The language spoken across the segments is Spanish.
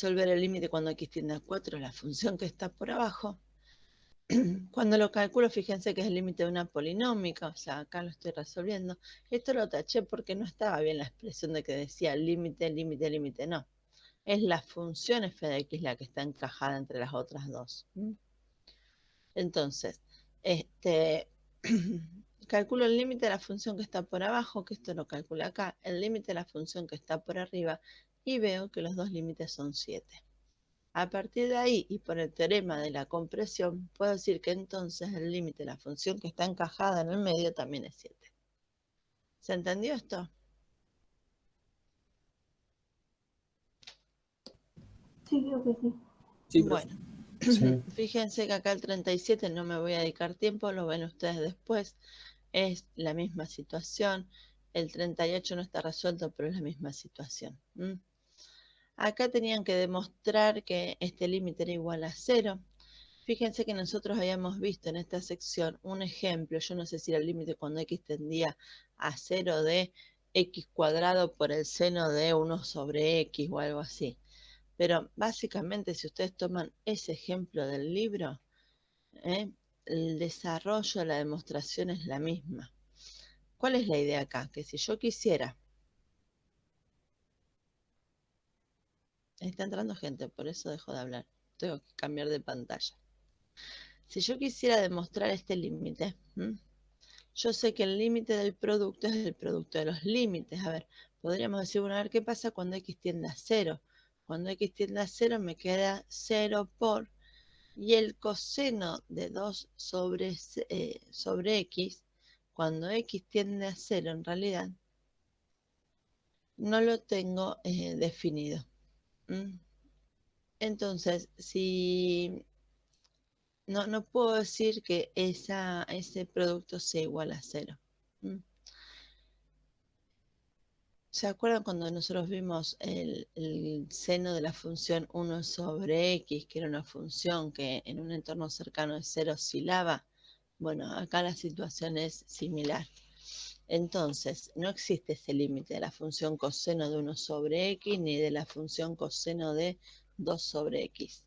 resolver el límite cuando x tiende a 4, la función que está por abajo. Cuando lo calculo, fíjense que es el límite de una polinómica, o sea, acá lo estoy resolviendo. Esto lo taché porque no estaba bien la expresión de que decía límite, límite, límite, no. Es la función f de x la que está encajada entre las otras dos. Entonces, calculo el límite de la función que está por abajo, que esto lo calcula acá, el límite de la función que está por arriba, y veo que los dos límites son 7. A partir de ahí, y por el teorema de la compresión, puedo decir que entonces el límite de la función que está encajada en el medio también es 7. ¿Se entendió esto? Sí, creo que sí. Sí, profe. Bueno, Sí. fíjense que acá el 37 no me voy a dedicar tiempo, lo ven ustedes después. Es la misma situación. El 38 no está resuelto, pero es la misma situación. Acá tenían que demostrar que este límite era igual a 0. Fíjense que nosotros habíamos visto en esta sección un ejemplo, yo no sé si era el límite cuando x tendía a 0 de x cuadrado por el seno de 1 sobre x o algo así. Pero básicamente si ustedes toman ese ejemplo del libro, el desarrollo, la demostración es la misma. ¿Cuál es la idea acá? Que si yo quisiera... Está entrando gente, por eso dejo de hablar. Tengo que cambiar de pantalla. Si yo quisiera demostrar este límite, yo sé que el límite del producto es el producto de los límites. A ver, podríamos decir, bueno, a ver qué pasa cuando x tiende a 0. Cuando x tiende a 0 me queda 0 por... Y el coseno de 2 sobre x, cuando x tiende a 0 en realidad, no lo tengo definido. Entonces, si no puedo decir que ese producto sea igual a 0. ¿Se acuerdan cuando nosotros vimos el seno de la función 1 sobre x, que era una función que en un entorno cercano de 0 oscilaba? Bueno, acá la situación es similar. Entonces, no existe ese límite de la función coseno de 1 sobre x ni de la función coseno de 2 sobre x.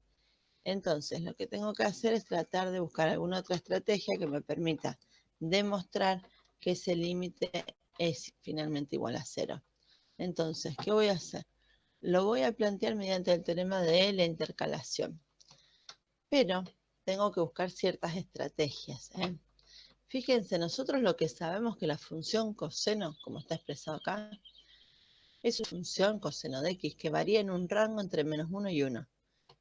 Entonces, lo que tengo que hacer es tratar de buscar alguna otra estrategia que me permita demostrar que ese límite es finalmente igual a 0. Entonces, ¿qué voy a hacer? Lo voy a plantear mediante el teorema de la intercalación. Pero tengo que buscar ciertas estrategias. Fíjense, nosotros lo que sabemos que la función coseno, como está expresado acá, es una función coseno de x que varía en un rango entre -1 y 1.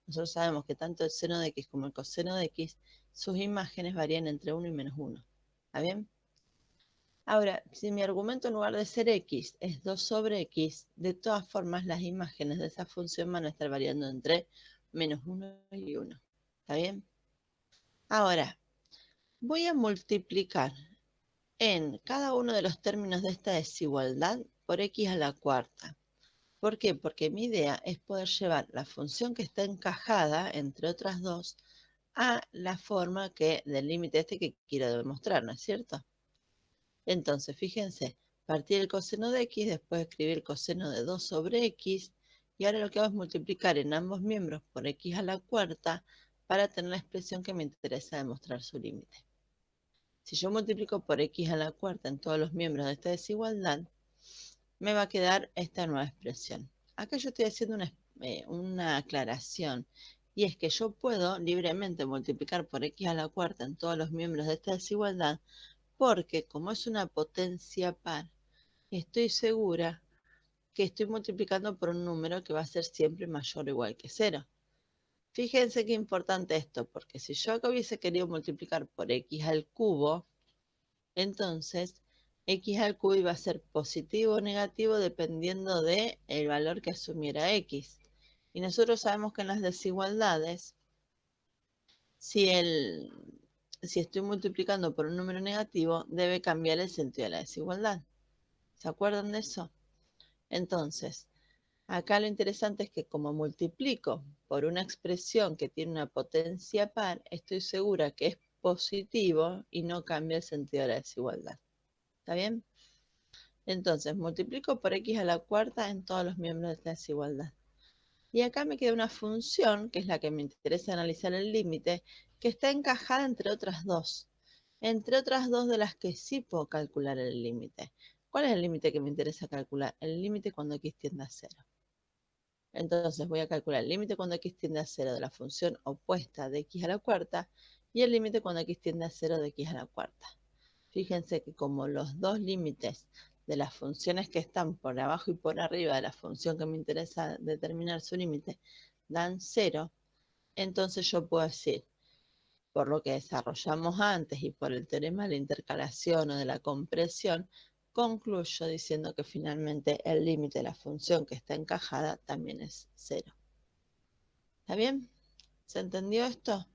Nosotros sabemos que tanto el seno de x como el coseno de x, sus imágenes varían entre 1 y -1. ¿Está bien? Ahora, si mi argumento en lugar de ser x es 2 sobre x, de todas formas las imágenes de esa función van a estar variando entre -1 y 1. ¿Está bien? Ahora, voy a multiplicar en cada uno de los términos de esta desigualdad por x a la cuarta. ¿Por qué? Porque mi idea es poder llevar la función que está encajada entre otras dos a la forma del límite este que quiero demostrar, ¿no es cierto? Entonces, fíjense, partir el coseno de x, después escribir el coseno de 2 sobre x, y ahora lo que hago es multiplicar en ambos miembros por x a la cuarta para tener la expresión que me interesa demostrar su límite. Si yo multiplico por x a la cuarta en todos los miembros de esta desigualdad, me va a quedar esta nueva expresión. Acá yo estoy haciendo una aclaración, y es que yo puedo libremente multiplicar por x a la cuarta en todos los miembros de esta desigualdad, porque como es una potencia par, estoy segura que estoy multiplicando por un número que va a ser siempre mayor o igual que 0. Fíjense qué importante esto, porque si yo acá hubiese querido multiplicar por x al cubo, entonces x al cubo iba a ser positivo o negativo dependiendo del valor que asumiera x. Y nosotros sabemos que en las desigualdades, si estoy multiplicando por un número negativo, debe cambiar el sentido de la desigualdad. ¿Se acuerdan de eso? Entonces, acá lo interesante es que como multiplico por una expresión que tiene una potencia par, estoy segura que es positivo y no cambia el sentido de la desigualdad. ¿Está bien? Entonces, multiplico por x a la cuarta en todos los miembros de esta desigualdad. Y acá me queda una función, que es la que me interesa analizar el límite, que está encajada entre otras dos. Entre otras dos de las que sí puedo calcular el límite. ¿Cuál es el límite que me interesa calcular? El límite cuando x tiende a cero. Entonces voy a calcular el límite cuando x tiende a cero de la función opuesta de x a la cuarta y el límite cuando x tiende a cero de x a la cuarta. Fíjense que como los dos límites de las funciones que están por abajo y por arriba de la función que me interesa determinar su límite dan cero, entonces yo puedo decir, por lo que desarrollamos antes y por el teorema de la intercalación o de la compresión, concluyo diciendo que finalmente el límite de la función que está encajada también es cero. ¿Está bien? ¿Se entendió esto?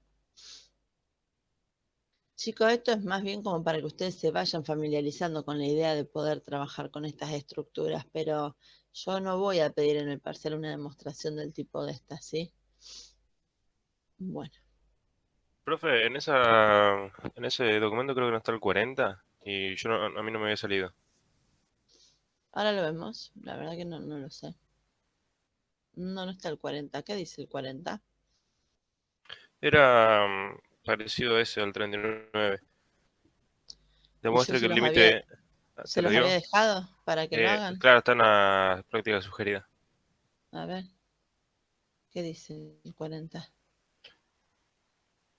Chicos, esto es más bien como para que ustedes se vayan familiarizando con la idea de poder trabajar con estas estructuras, pero yo no voy a pedir en el parcial una demostración del tipo de esta, ¿sí? Bueno, Profe, en ese documento creo que no está el 40 y a mí no me había salido. ahora lo vemos. La verdad que no lo sé. No, no está el 40. ¿Qué dice el 40? Era parecido a ese, al 39. Y yo Demuestre que el límite... ¿Te se lo los había dio? dejado para que lo hagan. Claro, está en la práctica sugerida. A ver, ¿qué dice el 40?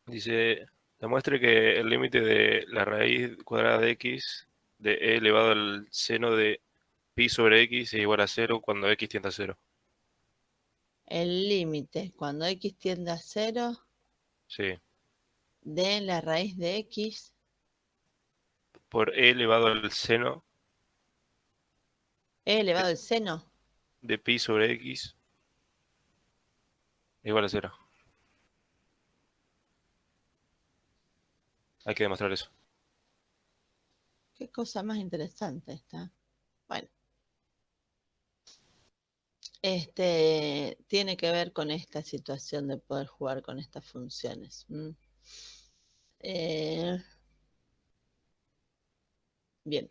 Dice, demuestre que el límite de la raíz cuadrada de x de e elevado al seno de pi sobre x es igual a cero cuando x tiende a cero. El límite, cuando x tiende a cero, Sí, de la raíz de x, por e elevado al seno e de, elevado al seno. de pi sobre x es igual a cero. Hay que demostrar eso. Qué cosa más interesante esta. Bueno, tiene que ver con esta situación de poder jugar con estas funciones. Eh, bien,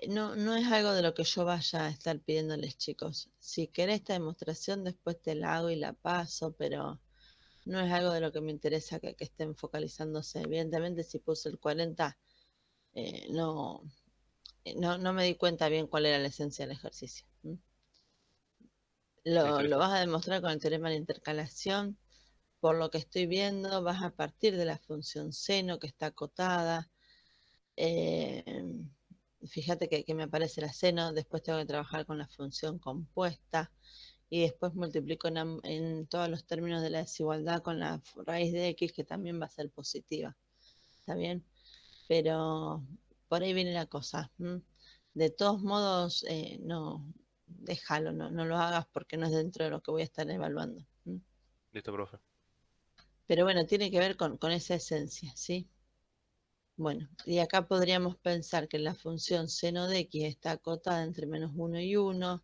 no es algo de lo que yo vaya a estar pidiéndoles, chicos. Si querés esta demostración, después te la hago y la paso, pero no es algo de lo que me interesa que estén focalizándose. Evidentemente, si puse el 40, eh, no, no me di cuenta bien cuál era la esencia del ejercicio. Listo, Lo listo. vas a demostrar con el teorema de la intercalación. Por lo que estoy viendo, vas a partir de la función seno que está acotada. Eh, fíjate que me aparece la seno, después tengo que trabajar con la función compuesta y después multiplico en todos los términos de la desigualdad con la raíz de x que también va a ser positiva. ¿Está bien? Pero por ahí viene la cosa. De todos modos, no, déjalo, no lo hagas porque no es dentro de lo que voy a estar evaluando. Listo, profe. Pero bueno, tiene que ver con esa esencia, ¿sí? Bueno, y acá podríamos pensar que la función seno de x está acotada entre -1 y 1,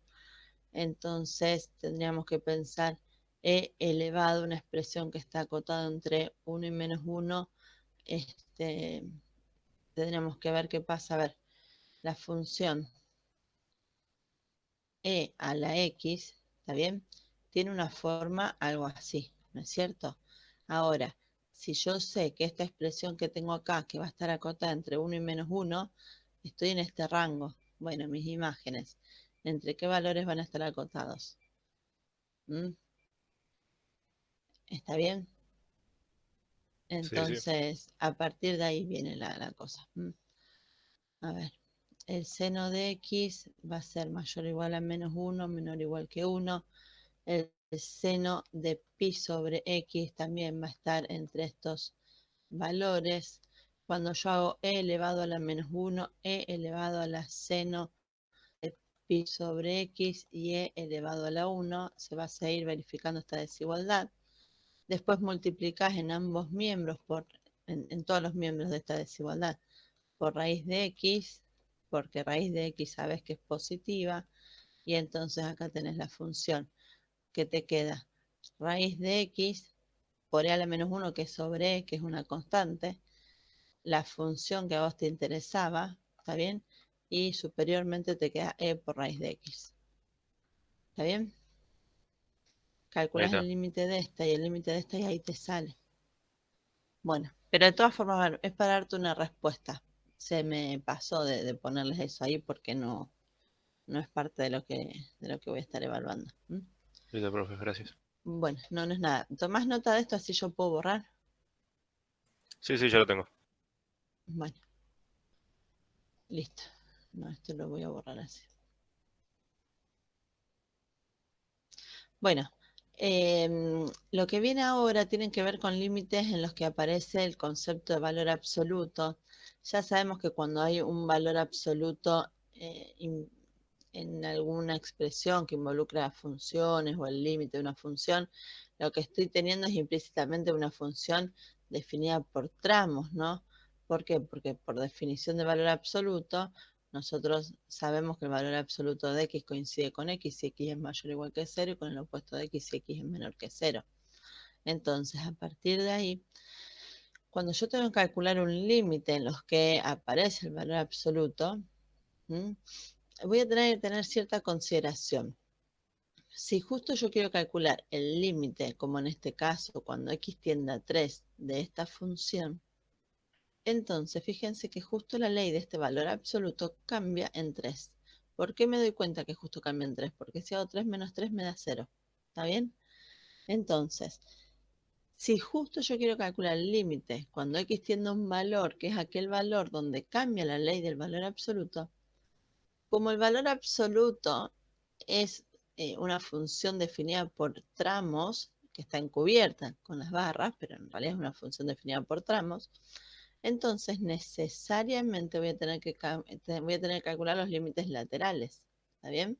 entonces tendríamos que pensar e elevado, una expresión que está acotada entre 1 y -1, tendríamos que ver qué pasa. A ver, la función e a la x, ¿está bien? Tiene una forma algo así, ¿no es cierto? Ahora, si yo sé que esta expresión que tengo acá, que va a estar acotada entre 1 y -1, estoy en este rango. Bueno, mis imágenes, ¿entre qué valores van a estar acotados? ¿Mm? ¿Está bien? Sí, sí. Entonces, a partir de ahí viene la cosa. A ver, el seno de x va a ser mayor o igual a -1, menor o igual que 1. El seno de pi sobre x también va a estar entre estos valores. Cuando yo hago e elevado a la -1, e elevado a la seno de pi sobre x y e elevado a la 1, se va a seguir verificando esta desigualdad. Después multiplicas en ambos miembros, en todos los miembros de esta desigualdad, por raíz de x, porque raíz de x sabes que es positiva, y entonces acá tenés la función que te queda raíz de x por e a la -1, que es sobre e, que es una constante, la función que a vos te interesaba, ¿está bien? Y superiormente te queda e por raíz de x. ¿Está bien? calculas está. el límite de esta y el límite de esta y ahí te sale. Bueno, pero de todas formas, a ver, es para darte una respuesta. Se me pasó de ponerles eso ahí porque no es parte de lo que voy a estar evaluando. ¿Mm? Listo, profe, gracias. Bueno, no es nada. Tomás nota de esto así yo puedo borrar. Sí, sí, ya lo tengo. Bueno, listo. No, esto lo voy a borrar así. Bueno, lo que viene ahora tiene que ver con límites en los que aparece el concepto de valor absoluto. Ya sabemos que cuando hay un valor absoluto en alguna expresión que involucra funciones o el límite de una función, lo que estoy teniendo es implícitamente una función definida por tramos, ¿no? ¿Por qué? Porque por definición de valor absoluto, nosotros sabemos que el valor absoluto de x coincide con x si x es mayor o igual que 0 y con el opuesto de x si x es menor que 0. Entonces, a partir de ahí, cuando yo tengo que calcular un límite en los que aparece el valor absoluto, voy a tener que tener cierta consideración. Si justo yo quiero calcular el límite, como en este caso, cuando x tiende a 3 de esta función, entonces fíjense que justo la ley de este valor absoluto cambia en 3. ¿Por qué me doy cuenta que justo cambia en 3? Porque si hago 3 menos 3 me da 0. ¿Está bien? Entonces, si justo yo quiero calcular el límite cuando x tiende a un valor, que es aquel valor donde cambia la ley del valor absoluto, como el valor absoluto es una función definida por tramos, que está encubierta con las barras, pero en realidad es una función definida por tramos, entonces necesariamente voy a tener que calcular los límites laterales. ¿Está bien?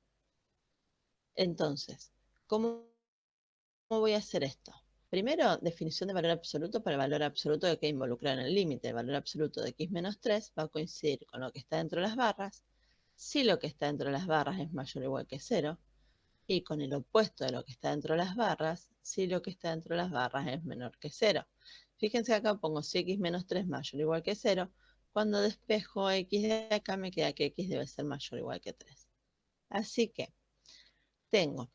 Entonces, ¿cómo voy a hacer esto? Primero, definición de valor absoluto para el valor absoluto que queda involucrado en el límite. El valor absoluto de x menos 3 va a coincidir con lo que está dentro de las barras. Si lo que está dentro de las barras es mayor o igual que 0, y con el opuesto de lo que está dentro de las barras, si lo que está dentro de las barras es menor que 0. Fíjense acá pongo si x menos 3 mayor o igual que 0, cuando despejo x de acá me queda que x debe ser mayor o igual que 3. Así que tengo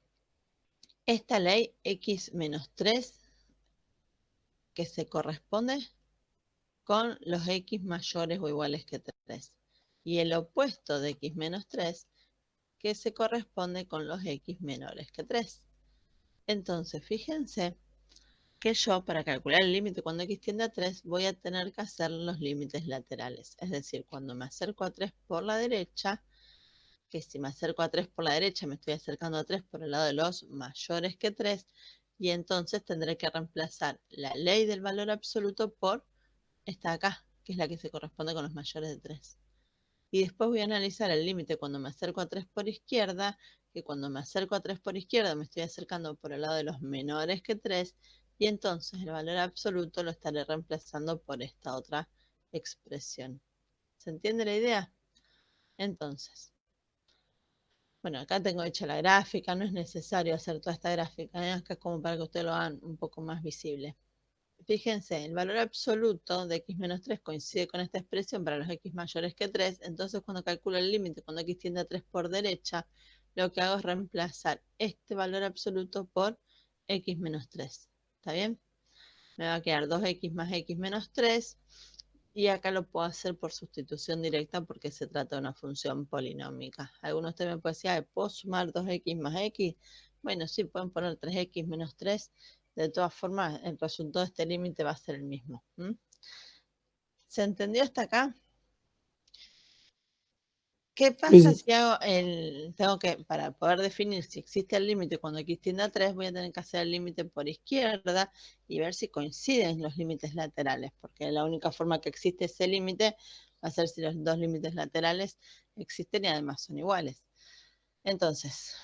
esta ley x menos 3 que se corresponde con los x mayores o iguales que 3. Y el opuesto de x menos 3 que se corresponde con los x menores que 3. Entonces, fíjense que yo, para calcular el límite cuando x tiende a 3, voy a tener que hacer los límites laterales. Es decir, cuando me acerco a 3 por la derecha, que si me acerco a 3 por la derecha, me estoy acercando a 3 por el lado de los mayores que 3, y entonces tendré que reemplazar la ley del valor absoluto por esta acá, que es la que se corresponde con los mayores de 3. Y después voy a analizar el límite cuando me acerco a 3 por izquierda, que cuando me acerco a 3 por izquierda me estoy acercando por el lado de los menores que 3, y entonces el valor absoluto lo estaré reemplazando por esta otra expresión. ¿Se entiende la idea? Entonces, bueno, acá tengo hecha la gráfica, no es necesario hacer toda esta gráfica, acá es como para que ustedes lo hagan un poco más visible. Fíjense, el valor absoluto de x menos 3 coincide con esta expresión para los x mayores que 3, entonces cuando calculo el límite, cuando x tiende a 3 por derecha, lo que hago es reemplazar este valor absoluto por x menos 3. ¿Está bien? Me va a quedar 2x más x menos 3, y acá lo puedo hacer por sustitución directa porque se trata de una función polinómica. Algunos de ustedes me pueden decir, ¿puedo sumar 2x más x? Bueno, sí, pueden poner 3x menos 3. De todas formas, el resultado de este límite va a ser el mismo. ¿Se entendió hasta acá? ¿Qué Sí, pasa sí. si hago tengo que, para poder definir si existe el límite cuando x tiende a 3, voy a tener que hacer el límite por izquierda y ver si coinciden los límites laterales, porque la única forma que existe ese límite va a ser si los dos límites laterales existen y además son iguales. Entonces,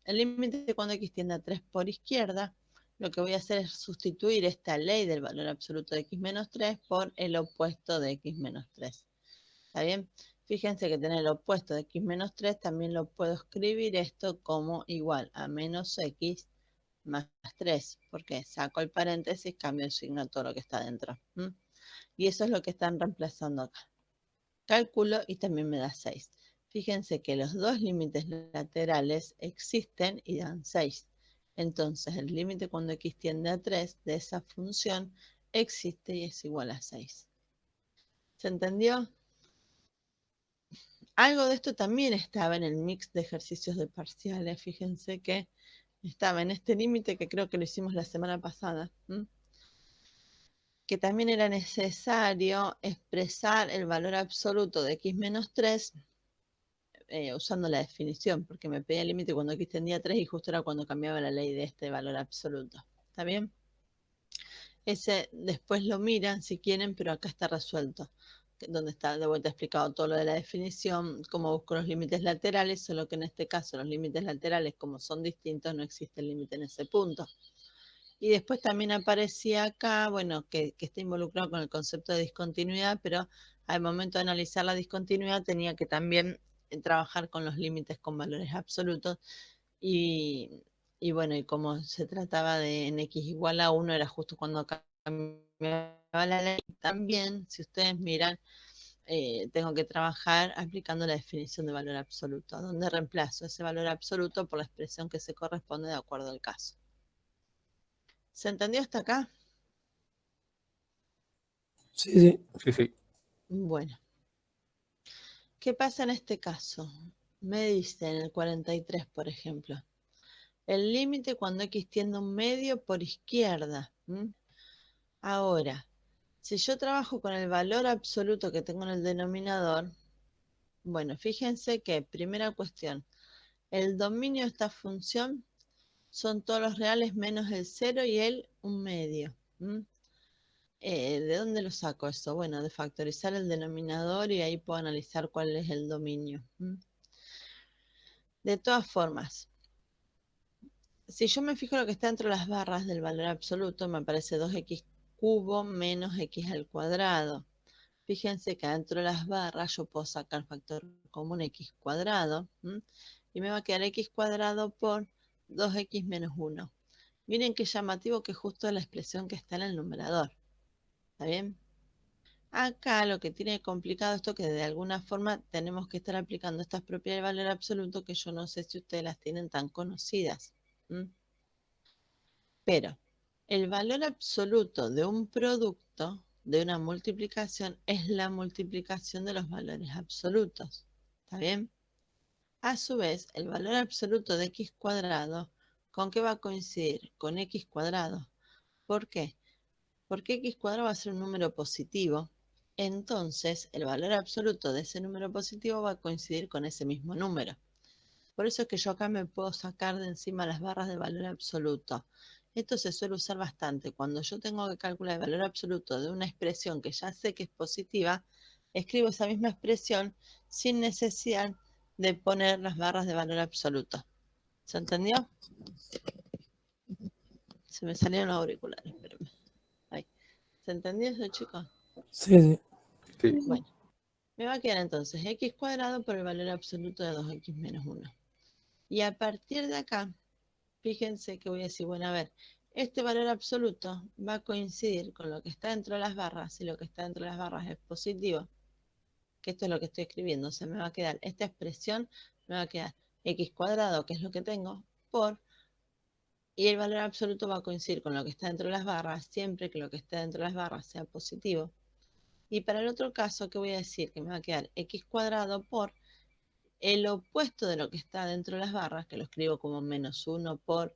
el límite cuando x tiende a 3 por izquierda, lo que voy a hacer es sustituir esta ley del valor absoluto de x menos 3 por el opuesto de x menos 3. ¿Está bien? Fíjense que tener el opuesto de x menos 3 también lo puedo escribir esto como igual a menos x más 3, porque saco el paréntesis, cambio el signo a todo lo que está dentro. Y eso es lo que están reemplazando acá. Cálculo y también me da 6. Fíjense que los dos límites laterales existen y dan 6. Entonces, el límite cuando x tiende a 3 de esa función existe y es igual a 6. ¿Se entendió? Algo de esto también estaba en el mix de ejercicios de parciales. Fíjense que estaba en este límite que creo que lo hicimos la semana pasada, que también era necesario expresar el valor absoluto de x menos 3 usando la definición, porque me pedía el límite cuando x tendía a 3 y justo era cuando cambiaba la ley de este valor absoluto. ¿Está bien? Ese después lo miran si quieren, pero acá está resuelto, donde está de vuelta explicado todo lo de la definición, cómo busco los límites laterales, solo que en este caso los límites laterales, como son distintos, no existe el límite en ese punto. Y después también aparecía acá, bueno, que está involucrado con el concepto de discontinuidad, pero al momento de analizar la discontinuidad tenía que también trabajar con los límites con valores absolutos y bueno, y como se trataba de en x igual a 1, era justo cuando cambiaba la ley. También, si ustedes miran, tengo que trabajar aplicando la definición de valor absoluto, donde reemplazo ese valor absoluto por la expresión que se corresponde de acuerdo al caso. ¿Se entendió hasta acá? Sí, sí. Sí, sí. Bueno, ¿qué pasa en este caso? Me dice en el 43, por ejemplo, el límite cuando x tiende un medio por izquierda. Ahora, si yo trabajo con el valor absoluto que tengo en el denominador, bueno, fíjense que, primera cuestión, el dominio de esta función son todos los reales menos el 0 y el 1 medio. ¿De dónde lo saco eso? Bueno, de factorizar el denominador y ahí puedo analizar cuál es el dominio. De todas formas, si yo me fijo lo que está entre las barras del valor absoluto, me aparece 2x cubo menos x al cuadrado. Fíjense que dentro de las barras yo puedo sacar factor común x cuadrado y me va a quedar x cuadrado por 2x menos 1. Miren qué llamativo que justo es la expresión que está en el numerador. ¿Está bien? Acá lo que tiene complicado esto que de alguna forma tenemos que estar aplicando estas propiedades de valor absoluto que yo no sé si ustedes las tienen tan conocidas. Pero el valor absoluto de un producto, de una multiplicación, es la multiplicación de los valores absolutos. ¿Está bien? A su vez, el valor absoluto de x cuadrado, ¿con qué va a coincidir? Con x cuadrado. ¿Por qué? Porque x cuadrado va a ser un número positivo. Entonces, el valor absoluto de ese número positivo va a coincidir con ese mismo número. Por eso es que yo acá me puedo sacar de encima las barras de valor absoluto. Esto se suele usar bastante. Cuando yo tengo que calcular el valor absoluto de una expresión que ya sé que es positiva, escribo esa misma expresión sin necesidad de poner las barras de valor absoluto. ¿Se entendió? Se me salieron los auriculares, espérenme. Ahí. ¿Se entendió eso, chicos? Sí, sí. Sí. Bueno, me va a quedar entonces x cuadrado por el valor absoluto de 2x menos 1. Y a partir de acá, fíjense que voy a decir, bueno, a ver, este valor absoluto va a coincidir con lo que está dentro de las barras. Si lo que está dentro de las barras es positivo, que esto es lo que estoy escribiendo, se me va a quedar, esta expresión me va a quedar x cuadrado, que es lo que tengo, por, y el valor absoluto va a coincidir con lo que está dentro de las barras, siempre que lo que esté dentro de las barras sea positivo. Y para el otro caso, ¿qué voy a decir? Que me va a quedar x cuadrado por el opuesto de lo que está dentro de las barras, que lo escribo como menos 1 por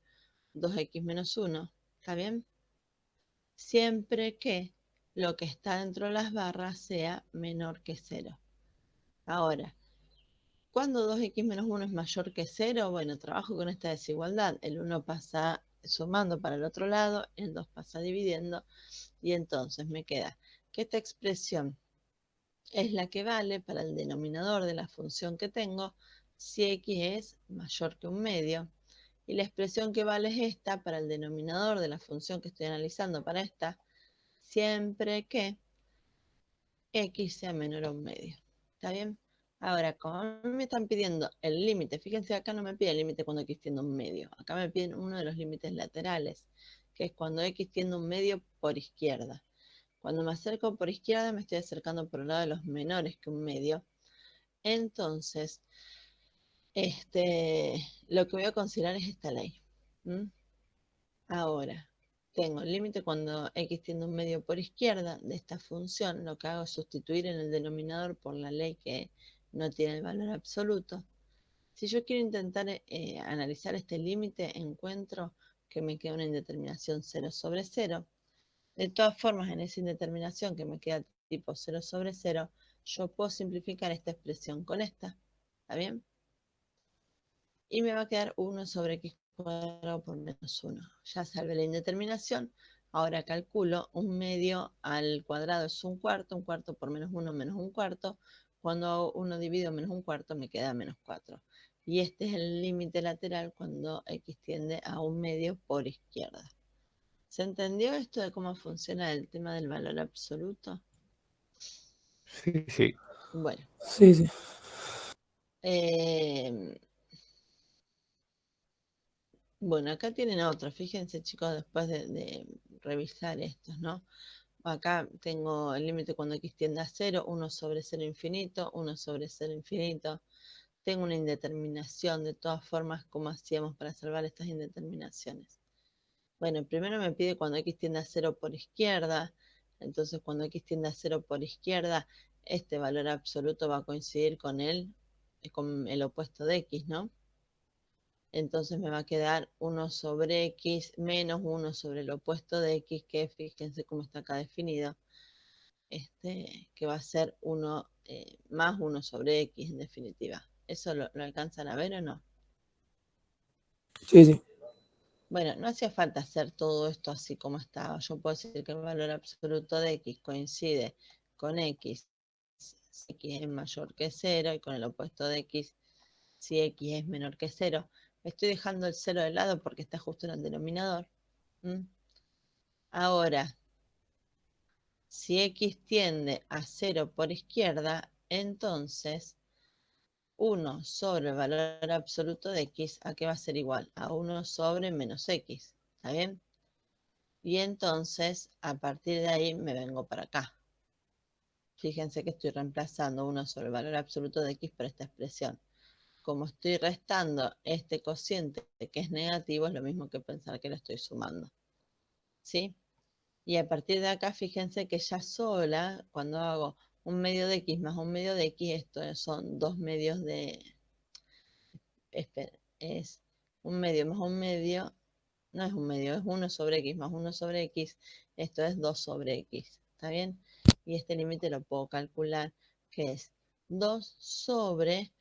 2x menos 1, ¿está bien? Siempre que lo que está dentro de las barras sea menor que 0. Ahora, ¿cuándo 2x menos 1 es mayor que 0? Bueno, trabajo con esta desigualdad. El 1 pasa sumando para el otro lado, el 2 pasa dividiendo, y entonces me queda que esta expresión es la que vale para el denominador de la función que tengo si x es mayor que un medio. Y la expresión que vale es esta para el denominador de la función que estoy analizando para esta, siempre que x sea menor a un medio. ¿Está bien? Ahora, como me están pidiendo el límite, fíjense, acá no me pide el límite cuando x tiende un medio. Acá me piden uno de los límites laterales, que es cuando x tiende un medio por izquierda. Cuando me acerco por izquierda, me estoy acercando por el lado de los menores que un medio. Entonces, lo que voy a considerar es esta ley. Ahora, tengo el límite cuando x tiende a un medio por izquierda de esta función. Lo que hago es sustituir en el denominador por la ley que no tiene el valor absoluto. Si yo quiero intentar analizar este límite, encuentro que me queda una indeterminación 0 sobre 0. De todas formas, en esa indeterminación que me queda tipo 0 sobre 0, yo puedo simplificar esta expresión con esta. ¿Está bien? Y me va a quedar 1 sobre x cuadrado por menos 1. Ya salvé la indeterminación. Ahora calculo un medio al cuadrado es un cuarto por menos 1 menos un cuarto. Cuando hago 1 dividido menos un cuarto me queda menos 4. Y este es el límite lateral cuando x tiende a un medio por izquierda. ¿Se entendió esto de cómo funciona el tema del valor absoluto? Sí, sí. Bueno. Sí, sí. Bueno, acá tienen otro. Fíjense, chicos, después de revisar estos, ¿no? Acá tengo el límite cuando x tiende a 0, 1 sobre 0 infinito, 1 sobre 0 infinito. Tengo una indeterminación, de todas formas, ¿cómo hacíamos para salvar estas indeterminaciones? Bueno, primero me pide cuando x tiende a 0 por izquierda. Entonces, cuando x tiende a 0 por izquierda, este valor absoluto va a coincidir con el opuesto de x, ¿no? Entonces me va a quedar 1 sobre x menos 1 sobre el opuesto de x, que fíjense cómo está acá definido, que va a ser 1 más 1 sobre x en definitiva. ¿Eso lo alcanzan a ver o no? Sí, sí. Bueno, no hacía falta hacer todo esto así como estaba. Yo puedo decir que el valor absoluto de x coincide con x si x es mayor que 0 y con el opuesto de x si x es menor que 0. Estoy dejando el 0 de lado porque está justo en el denominador. Ahora, si x tiende a 0 por izquierda, entonces 1 sobre el valor absoluto de x, ¿a qué va a ser igual? A 1 sobre menos x. ¿Está bien? Y entonces, a partir de ahí, me vengo para acá. Fíjense que estoy reemplazando 1 sobre el valor absoluto de x por esta expresión. Como estoy restando este cociente que es negativo, es lo mismo que pensar que lo estoy sumando. ¿Sí? Y a partir de acá, fíjense que ya sola, cuando hago un medio de x más un medio de x, esto son dos medios de... Espera, es un medio más un medio, no es un medio, es 1 sobre x más 1 sobre x, esto es 2 sobre x, ¿está bien? Y este límite lo puedo calcular, que es 2 sobre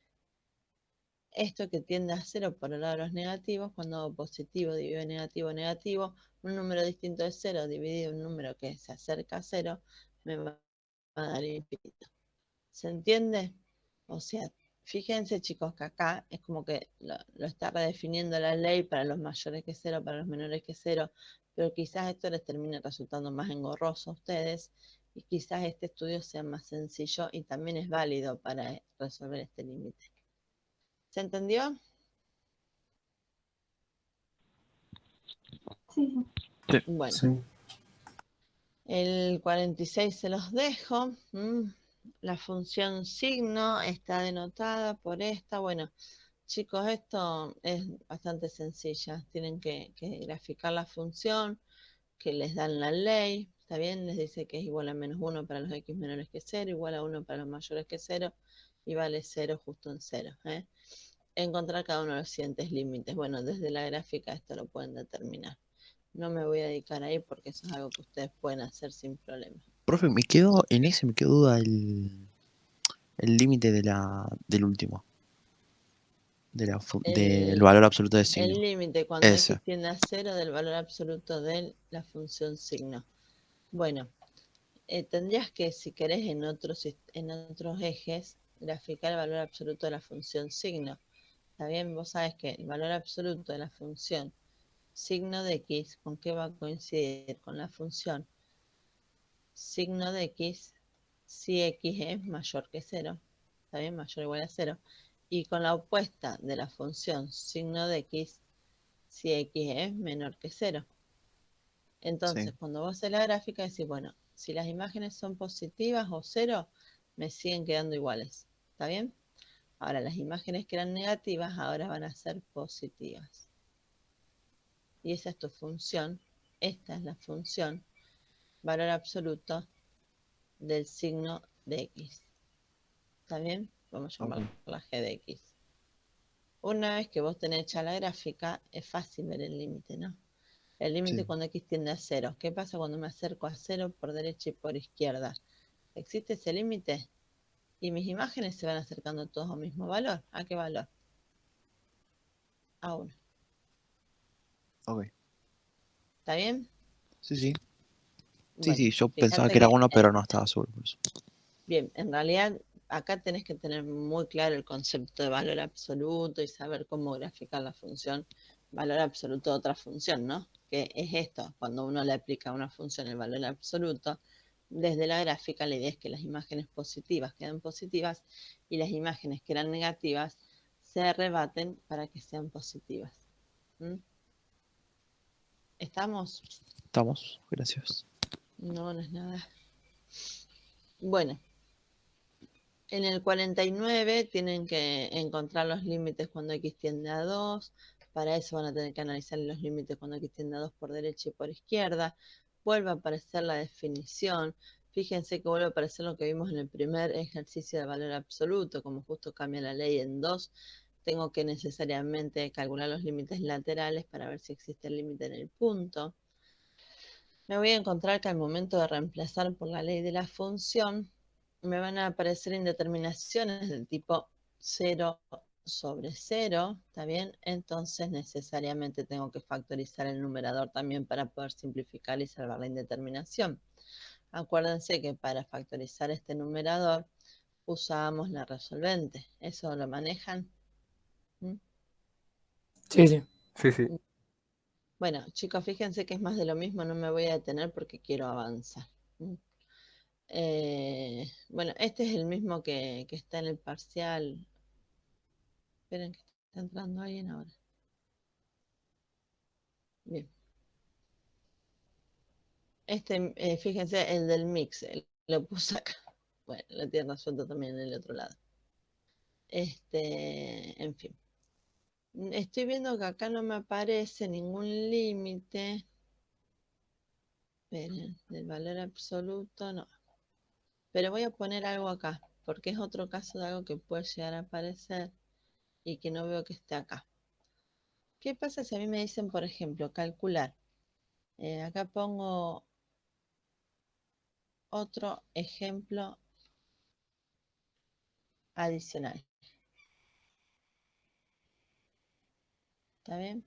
esto que tiende a 0 por el lado de los negativos. Cuando hago positivo dividido negativo, negativo, un número distinto de 0 dividido un número que se acerca a 0, me va a dar infinito. ¿Se entiende? O sea, fíjense, chicos, que acá es como que lo está redefiniendo la ley para los mayores que 0, para los menores que 0, pero quizás esto les termine resultando más engorroso a ustedes y quizás este estudio sea más sencillo y también es válido para resolver este límite. ¿Se entendió? Sí, sí. Sí. Bueno, Sí. el 46 se los dejo. La función signo está denotada por esta. Bueno, chicos, esto es bastante sencilla. Tienen que graficar la función, que les dan la ley. ¿Está bien? Les dice que es igual a menos 1 para los x menores que 0, igual a 1 para los mayores que 0, y vale 0 justo en 0. Encontrar cada uno de los siguientes límites. Bueno, desde la gráfica esto lo pueden determinar. No me voy a dedicar ahí porque eso es algo que ustedes pueden hacer sin problema. Profe, me quedó duda el límite del último, del valor absoluto de El signo. límite cuando x Ese. tiende a 0 del valor absoluto de la función signo. Bueno, tendrías que, si querés, en otros ejes, graficar el valor absoluto de la función signo. ¿Está bien? Vos sabés que el valor absoluto de la función signo de x, ¿con qué va a coincidir? Con la función signo de x si x es mayor que 0. ¿Está bien? Mayor o igual a 0. Y con la opuesta de la función signo de x si x es menor que 0. Entonces, Sí. cuando vos haces la gráfica, decís, bueno, si las imágenes son positivas o 0, me siguen quedando iguales. ¿Está bien? Ahora, las imágenes que eran negativas ahora van a ser positivas. y esa es tu función. Esta es la función, valor absoluto del signo de X. ¿Está bien? Vamos a Ok. llamarla G de X. Una vez que vos tenés hecha la gráfica, es fácil ver el límite, ¿no? El límite Sí. cuando X tiende a 0. ¿Qué pasa cuando me acerco a 0 por derecha y por izquierda? ¿Existe ese límite? Y mis imágenes se van acercando todos al mismo valor. ¿A qué valor? A 1. Ok. ¿Está bien? Sí, sí. Sí, Bueno, sí, yo pensaba fíjate que era que, 1, pero no estaba seguro por eso. bien, en realidad acá tenés que tener muy claro el concepto de valor absoluto y saber cómo graficar la función valor absoluto de otra función, ¿no? Que es esto, cuando uno le aplica a una función el valor absoluto, desde la gráfica la idea es que las imágenes positivas quedan positivas y las imágenes que eran negativas se rebaten para que sean positivas. ¿Mm? ¿Estamos? Estamos, gracias. No, no es nada. Bueno, en el 49 tienen que encontrar los límites cuando X tiende a 2. Para eso van a tener que analizar los límites cuando X tiende a 2 por derecha y por izquierda. Vuelve a aparecer la definición. Fíjense que vuelve a aparecer lo que vimos en el primer ejercicio de valor absoluto. Como justo cambia la ley en 2, tengo que necesariamente calcular los límites laterales para ver si existe el límite en el punto. Me voy a encontrar que al momento de reemplazar por la ley de la función, me van a aparecer indeterminaciones del tipo 0 sobre 0, ¿está bien? Entonces necesariamente tengo que factorizar el numerador también para poder simplificar y salvar la indeterminación. Acuérdense que para factorizar este numerador usábamos la resolvente. ¿Eso lo manejan? ¿Mm? Sí, sí. Sí, sí. Bueno, chicos, fíjense que es más de lo mismo, no me voy a detener porque quiero avanzar. ¿Mm? Bueno, este es el mismo que está en el parcial. Esperen que está entrando alguien ahora. Bien. Este, fíjense, el del mix, lo puse acá. Bueno, lo tiene resuelto también en el otro lado. En fin. Estoy viendo que acá no me aparece ningún límite. Esperen, del valor absoluto, no. Pero voy a poner algo acá, porque es otro caso de algo que puede llegar a aparecer y que no veo que esté acá. ¿Qué pasa si a mí me dicen, por ejemplo, calcular? Acá pongo otro ejemplo adicional. ¿Está bien?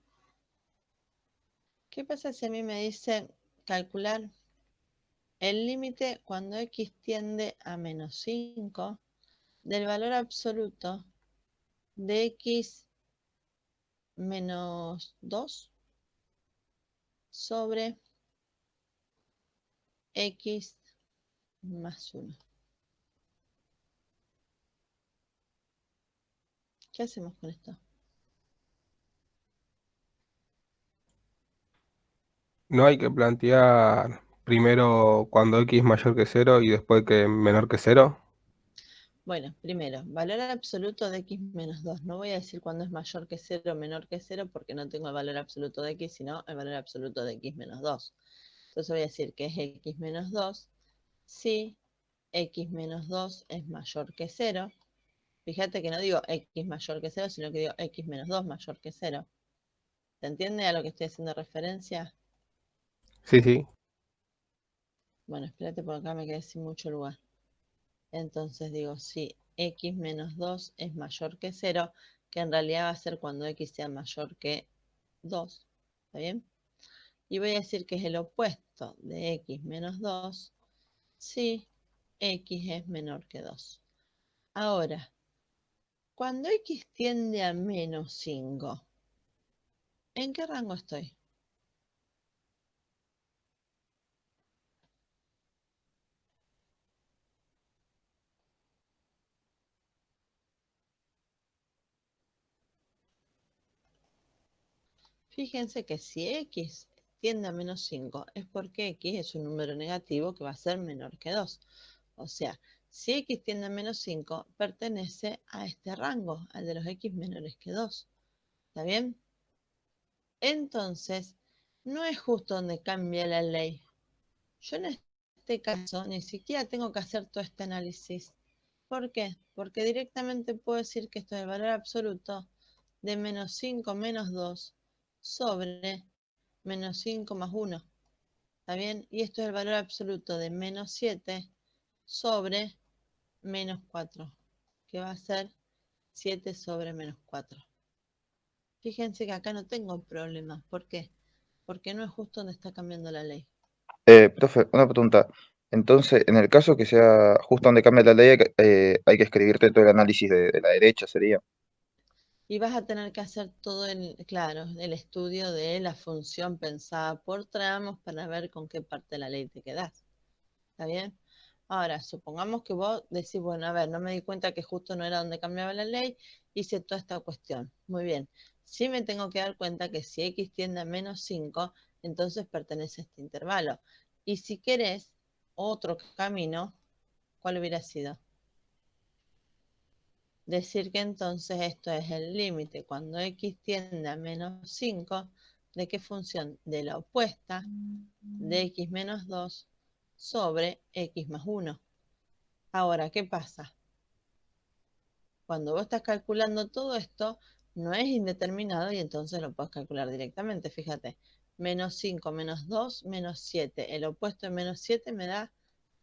¿Qué pasa si a mí me dicen calcular el límite cuando X tiende a menos 5 del valor absoluto de X menos 2 sobre X más 1? ¿Qué hacemos con esto? No hay que plantear primero cuando x es mayor que 0 y después que menor que 0. Bueno, primero, valor absoluto de X menos 2. No voy a decir cuándo es mayor que 0 o menor que 0 porque no tengo el valor absoluto de X, sino el valor absoluto de X menos 2. Entonces voy a decir que es X menos 2 si X menos 2 es mayor que 0. Fíjate que no digo X mayor que 0, sino que digo X menos 2 mayor que 0. ¿Se entiende a lo que estoy haciendo referencia? Sí, sí. Bueno, espérate porque acá me quedé sin mucho lugar. Entonces digo, si X menos 2 es mayor que 0, que en realidad va a ser cuando X sea mayor que 2. ¿Está bien? Y voy a decir que es el opuesto de X menos 2 si X es menor que 2. Ahora, cuando X tiende a menos 5, ¿en qué rango estoy? Fíjense que si X tiende a menos 5 es porque X es un número negativo que va a ser menor que 2. O sea, si X tiende a menos 5, pertenece a este rango, al de los X menores que 2. ¿Está bien? Entonces, no es justo donde cambia la ley. Yo en este caso ni siquiera tengo que hacer todo este análisis. ¿Por qué? Porque directamente puedo decir que esto es el valor absoluto de menos 5 menos 2 sobre menos 5 más 1. ¿Está bien? Y esto es el valor absoluto de menos 7 sobre menos 4, que va a ser 7 sobre menos 4. Fíjense que acá no tengo problemas. ¿Por qué? Porque no es justo donde está cambiando la ley. Profe, una pregunta. Entonces, en el caso que sea justo donde cambia la ley, hay que escribirte todo el análisis de la derecha, sería. Y vas a tener que hacer todo claro, el estudio de la función pensada por tramos para ver con qué parte de la ley te quedás. ¿Está bien? Ahora, supongamos que vos decís, bueno, a ver, no me di cuenta que justo no era donde cambiaba la ley, hice toda esta cuestión. Muy bien. Sí me tengo que dar cuenta que si x tiende a menos 5, entonces pertenece a este intervalo. Y si querés otro camino, ¿cuál hubiera sido? Decir que entonces esto es el límite cuando x tiende a menos 5, ¿de qué función? De la opuesta de x menos 2 sobre x más 1. Ahora, ¿qué pasa? Cuando vos estás calculando todo esto, no es indeterminado y entonces lo puedes calcular directamente. Fíjate, menos 5 menos 2 menos 7. El opuesto de menos 7 me da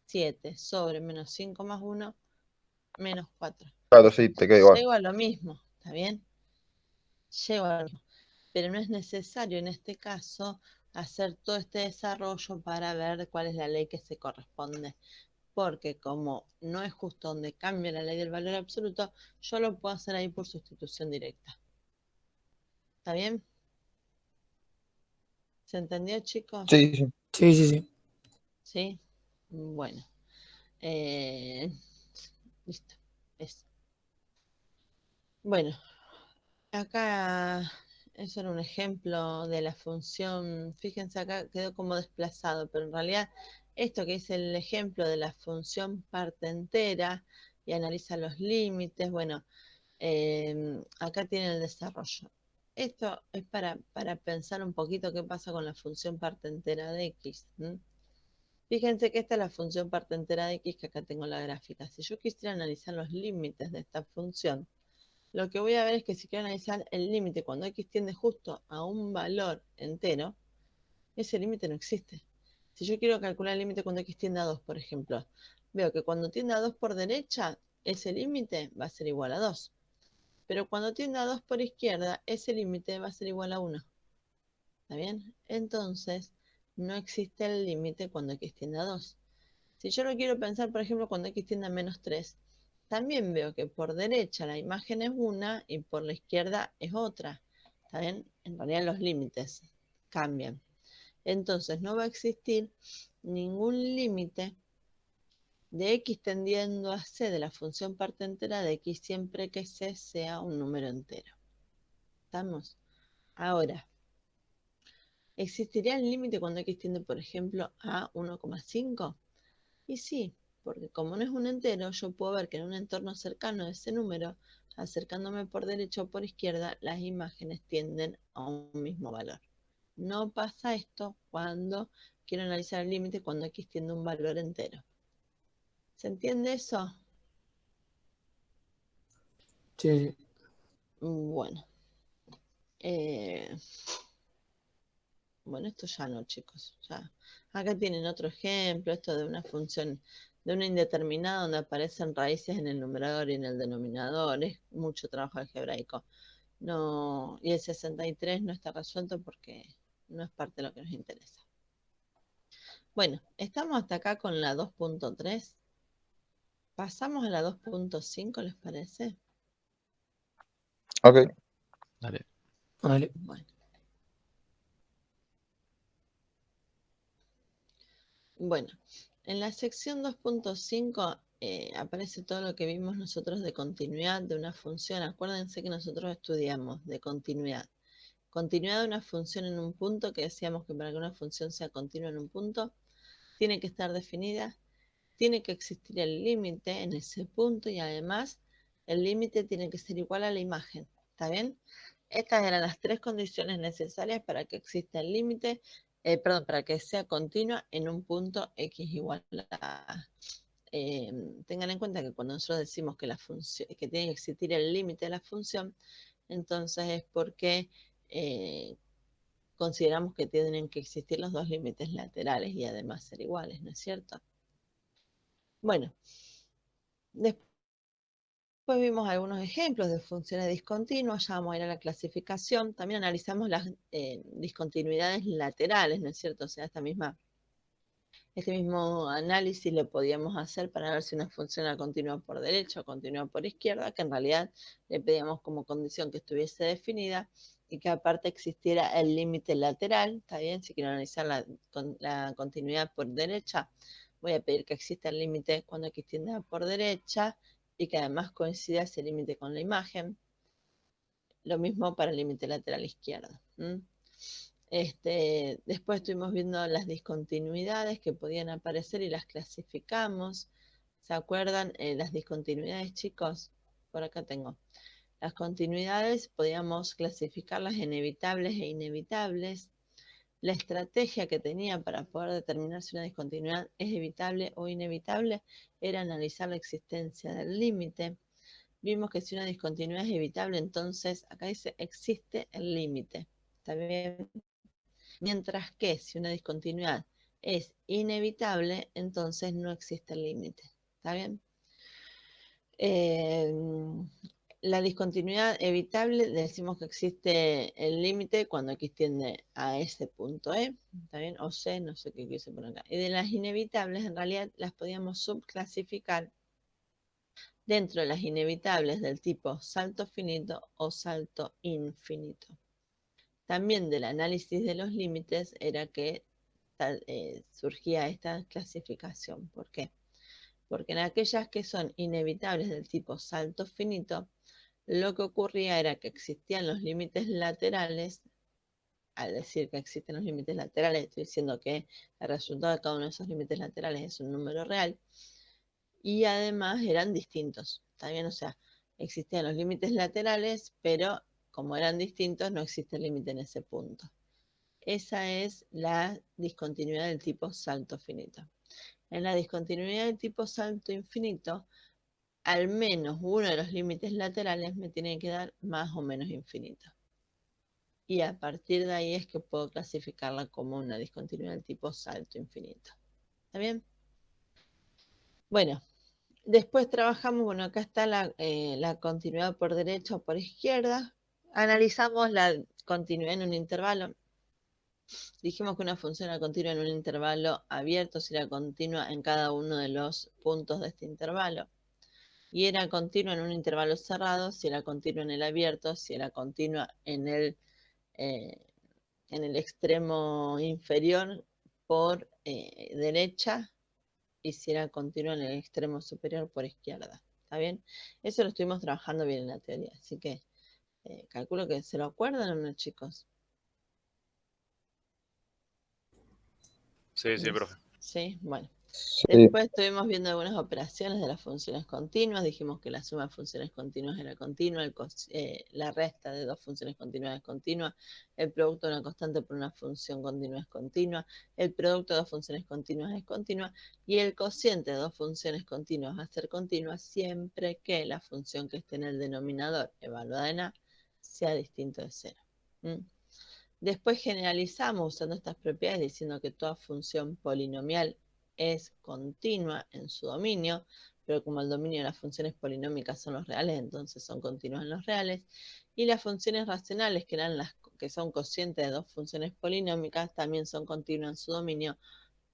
7 sobre menos 5 más 1 menos 4. Claro, sí, te queda igual. Llego a lo mismo, ¿está bien? Llego a lo mismo. Pero no es necesario en este caso hacer todo este desarrollo para ver cuál es la ley que se corresponde. Porque como no es justo donde cambia la ley del valor absoluto, yo lo puedo hacer ahí por sustitución directa. ¿Está bien? ¿Se entendió, chicos? Sí, sí. Sí, sí, sí. ¿Sí? Bueno. Listo. Eso. Bueno, acá eso era un ejemplo de la función. Fíjense, acá quedó como desplazado, pero en realidad esto que es el ejemplo de la función parte entera y analiza los límites, bueno, acá tiene el desarrollo. Esto es para pensar un poquito qué pasa con la función parte entera de x. Fíjense que esta es la función parte entera de x, que acá tengo la gráfica. Si yo quisiera analizar los límites de esta función, lo que voy a ver es que si quiero analizar el límite cuando x tiende justo a un valor entero, ese límite no existe. Si yo quiero calcular el límite cuando x tiende a 2, por ejemplo, veo que cuando tiende a 2 por derecha, ese límite va a ser igual a 2. Pero cuando tiende a 2 por izquierda, ese límite va a ser igual a 1. ¿Está bien? Entonces, no existe el límite cuando x tiende a 2. Si yo lo quiero pensar, por ejemplo, cuando x tiende a menos 3, también veo que por derecha la imagen es una y por la izquierda es otra. ¿Está bien? En realidad los límites cambian. Entonces, no va a existir ningún límite de x tendiendo a c de la función parte entera de x siempre que c sea un número entero. ¿Estamos? Ahora, ¿existiría el límite cuando x tiende, por ejemplo, a 1,5? Y sí, porque como no es un entero, yo puedo ver que en un entorno cercano de ese número, acercándome por derecha o por izquierda, las imágenes tienden a un mismo valor. No pasa esto cuando quiero analizar el límite cuando x tiende a un valor entero. ¿Se entiende eso? Sí, sí. Bueno. Bueno, esto ya no, chicos. Ya. Acá tienen otro ejemplo, esto de una función, de una indeterminada donde aparecen raíces en el numerador y en el denominador. Es mucho trabajo algebraico. No, y el 63 no está resuelto porque no es parte de lo que nos interesa. Bueno, estamos hasta acá con la 2.3. Pasamos a la 2.5, ¿les parece? Ok. Dale. Vale. Bueno. Bueno, en la sección 2.5 aparece todo lo que vimos nosotros de continuidad de una función. Acuérdense que nosotros estudiamos de continuidad. Continuidad de una función en un punto, que decíamos que para que una función sea continua en un punto, tiene que estar definida, tiene que existir el límite en ese punto y además el límite tiene que ser igual a la imagen. ¿Está bien? Estas eran las tres condiciones necesarias para que exista el límite perdón, para que sea continua en un punto x igual a... tengan en cuenta que cuando nosotros decimos que la función, que tiene que existir el límite de la función, entonces es porque consideramos que tienen que existir los dos límites laterales y además ser iguales, ¿no es cierto? Bueno, después vimos algunos ejemplos de funciones discontinuas, ya vamos a ir a la clasificación. También analizamos las discontinuidades laterales, ¿no es cierto? O sea, este mismo análisis lo podíamos hacer para ver si una función era continua por derecha o continua por izquierda, que en realidad le pedíamos como condición que estuviese definida y que aparte existiera el límite lateral. ¿Está bien? Si quiero analizar la continuidad por derecha, voy a pedir que exista el límite cuando x tiende a por derecha y que además coincida ese límite con la imagen. Lo mismo para el límite lateral izquierdo. Después estuvimos viendo las discontinuidades que podían aparecer y las clasificamos. ¿Se acuerdan? Las discontinuidades, chicos, por acá tengo. Las continuidades podíamos clasificarlas en evitables e inevitables. La estrategia que tenía para poder determinar si una discontinuidad es evitable o inevitable era analizar la existencia del límite. Vimos que si una discontinuidad es evitable, entonces acá dice existe el límite. ¿Está bien? Mientras que si una discontinuidad es inevitable, entonces no existe el límite. ¿Está bien? La discontinuidad evitable decimos que existe el límite cuando x tiende a ese punto ¿está bien? O C, no sé qué quise poner acá. Y de las inevitables, en realidad las podíamos subclasificar dentro de las inevitables del tipo salto finito o salto infinito. También del análisis de los límites era que surgía esta clasificación. ¿Por qué? Porque en aquellas que son inevitables del tipo salto finito, lo que ocurría era que existían los límites laterales. Al decir que existen los límites laterales, estoy diciendo que el resultado de cada uno de esos límites laterales es un número real. Y además eran distintos. ¿Está bien? O sea, existían los límites laterales, pero como eran distintos, no existe el límite en ese punto. Esa es la discontinuidad del tipo salto finito. En la discontinuidad del tipo salto infinito, al menos uno de los límites laterales me tiene que dar más o menos infinito. Y a partir de ahí es que puedo clasificarla como una discontinuidad del tipo salto infinito. ¿Está bien? Bueno, después trabajamos, bueno, acá está la continuidad por derecha o por izquierda. Analizamos la continuidad en un intervalo. Dijimos que una función era continua en un intervalo abierto si era continua en cada uno de los puntos de este intervalo. Y era continua en un intervalo cerrado si era continua en el abierto, si era continua en el extremo inferior por derecha y si era continua en el extremo superior por izquierda. ¿Está bien? Eso lo estuvimos trabajando bien en la teoría, así que calculo que se lo acuerdan o no, chicos. Sí, sí, profe. Sí, bueno. Sí, Después estuvimos viendo algunas operaciones de las funciones continuas. Dijimos que la suma de funciones continuas era continua, la resta de dos funciones continuas es continua, el producto de una constante por una función continua es continua, el producto de dos funciones continuas es continua y el cociente de dos funciones continuas va a ser continua siempre que la función que esté en el denominador evaluada en A sea distinto de cero. Después generalizamos usando estas propiedades diciendo que toda función polinomial es continua en su dominio, pero como el dominio de las funciones polinómicas son los reales, entonces son continuas en los reales. Y las funciones racionales, que eran las que son cocientes de dos funciones polinómicas, también son continuas en su dominio,